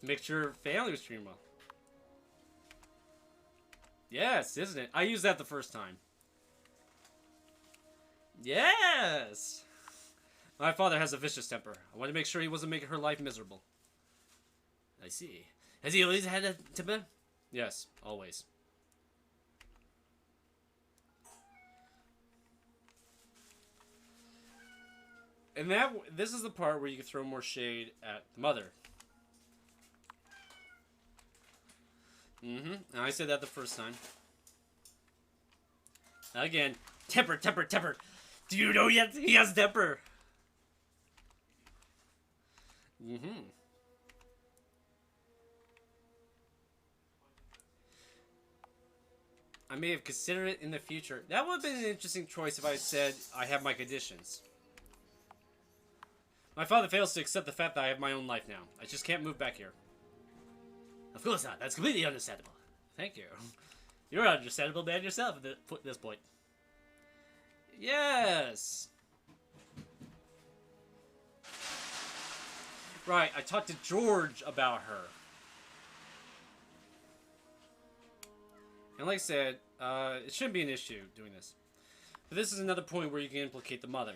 To make sure family was treated well. Yes, isn't it? I used that the first time. Yes! My father has a vicious temper. I want to make sure he wasn't making her life miserable. I see. Has he always had a temper? Yes, always. And this is the part where you can throw more shade at the mother. And I said that the first time. Again, temper. Do you know yet he has temper? I may have considered it in the future. That would have been an interesting choice if I said I have my conditions. My father fails to accept the fact that I have my own life now. I just can't move back here. Of course not. That's completely understandable. Thank you. You're an understandable man yourself at this point. Yes! Right, I talked to George about her. And like I said, it shouldn't be an issue doing this. But this is another point where you can implicate the mother.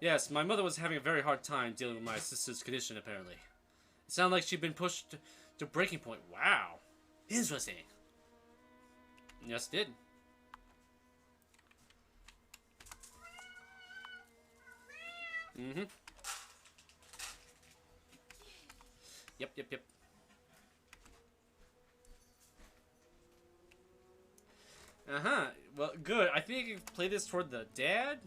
Yes, my mother was having a very hard time dealing with my sister's condition, apparently. It sounded like she'd been pushed to breaking point. Wow. Interesting. Yes, it did. Mm-hmm. Yep. Uh-huh. Well, good. I think I can play this toward the dad.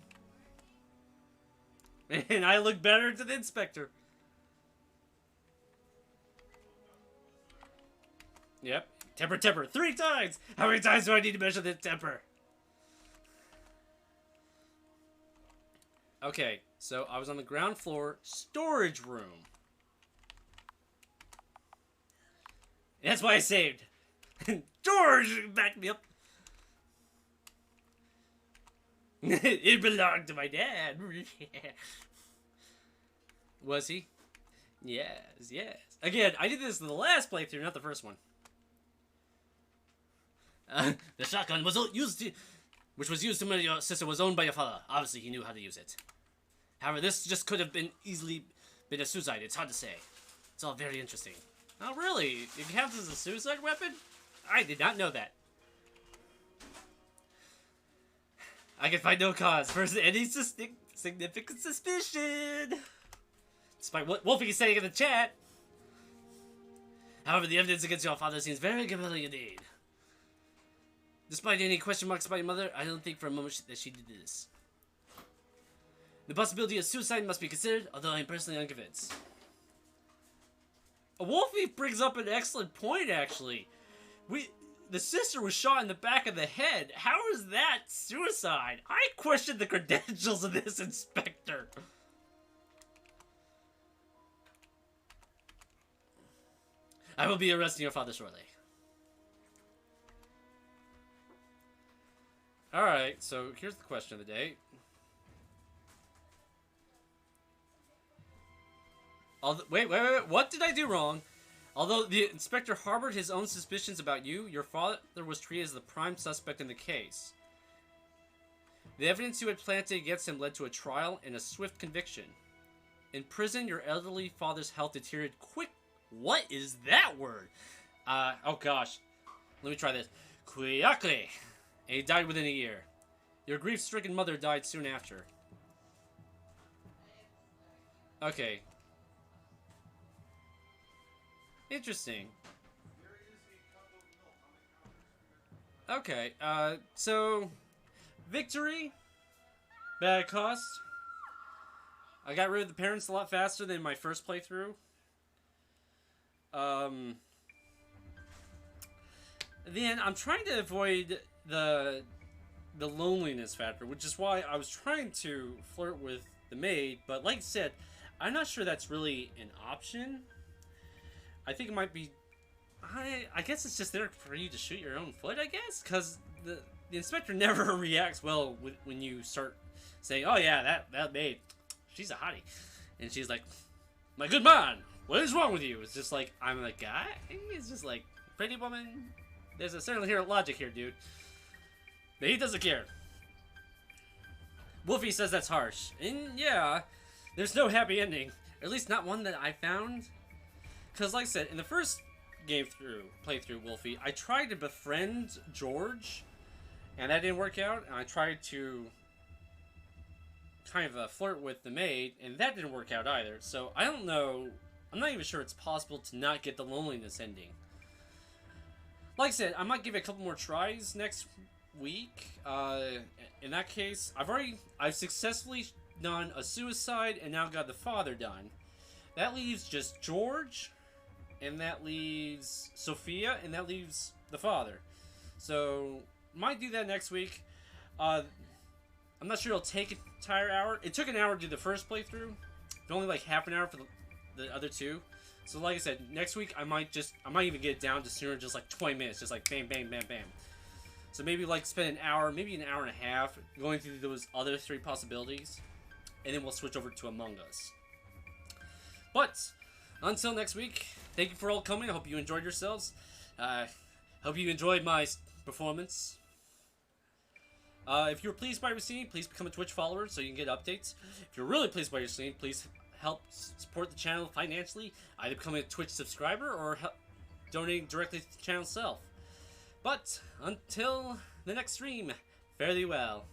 And I look better to the inspector. Yep. Temper. 3 times! How many times do I need to measure the temper? Okay, so I was on the ground floor storage room. That's why I saved. George backed me up. It belonged to my dad. Was he? Yes. Again, I did this in the last playthrough, not the first one. The shotgun was which was used to murder your sister was owned by your father. Obviously, he knew how to use it. However, this just could have been easily been a suicide. It's hard to say. It's all very interesting. Oh, really? It counts as a suicide weapon? I did not know that. I can find no cause for any significant suspicion. Despite what Wolfie is saying in the chat. However, the evidence against your father seems very compelling indeed. Despite any question marks about your mother, I don't think for a moment that she did this. The possibility of suicide must be considered, although I'm personally unconvinced. Wolfie brings up an excellent point, actually. The sister was shot in the back of the head. How is that suicide? I question the credentials of this inspector. I will be arresting your father shortly. Alright, so here's the question of the day. Wait, what did I do wrong? Although the inspector harbored his own suspicions about you, your father was treated as the prime suspect in the case. The evidence you had planted against him led to a trial and a swift conviction. In prison, your elderly father's health deteriorated quick. What is that word? Oh gosh. Let me try this. Quickly. And he died within a year. Your grief-stricken mother died soon after. Okay. Interesting. Okay, so... Victory. Bad cost. I got rid of the parents a lot faster than my first playthrough. Then I'm trying to avoid the loneliness factor, which is why I was trying to flirt with the maid, but like I said, I'm not sure that's really an option. I think it might be... I guess it's just there for you to shoot your own foot, I guess? Because the inspector never reacts well when you start saying, oh yeah, that maid, she's a hottie. And she's like, my good man, what is wrong with you? It's just like, I'm a guy? It's just like, pretty woman? There's a certain logic here, dude. But he doesn't care. Wolfie says that's harsh. And yeah, there's no happy ending. Or at least not one that I found. Because like I said, in the first playthrough Wolfie, I tried to befriend George. And that didn't work out. And I tried to kind of flirt with the maid. And that didn't work out either. So I don't know. I'm not even sure it's possible to not get the loneliness ending. Like I said, I might give it a couple more tries next week. In that case, I've successfully done a suicide and now got the father done. That leaves just George, and that leaves Sophia, and that leaves the father. So, might do that next week. I'm not sure it'll take an entire hour. It took an hour to do the first playthrough, but only like half an hour for the other two. So like I said, next week I might even get it down to sooner, just like 20 minutes, just like bam, bam, bam, bam. So maybe like spend an hour, maybe an hour and a half going through those other 3 possibilities, and then we'll switch over to Among Us. But until next week, thank you for all coming. I hope you enjoyed yourselves. Hope you enjoyed my performance. If you're pleased by your scene, please become a Twitch follower so you can get updates. If you're really pleased by your scene, please help support the channel financially, either becoming a Twitch subscriber or donating directly to the channel itself. But until the next stream, fare thee well.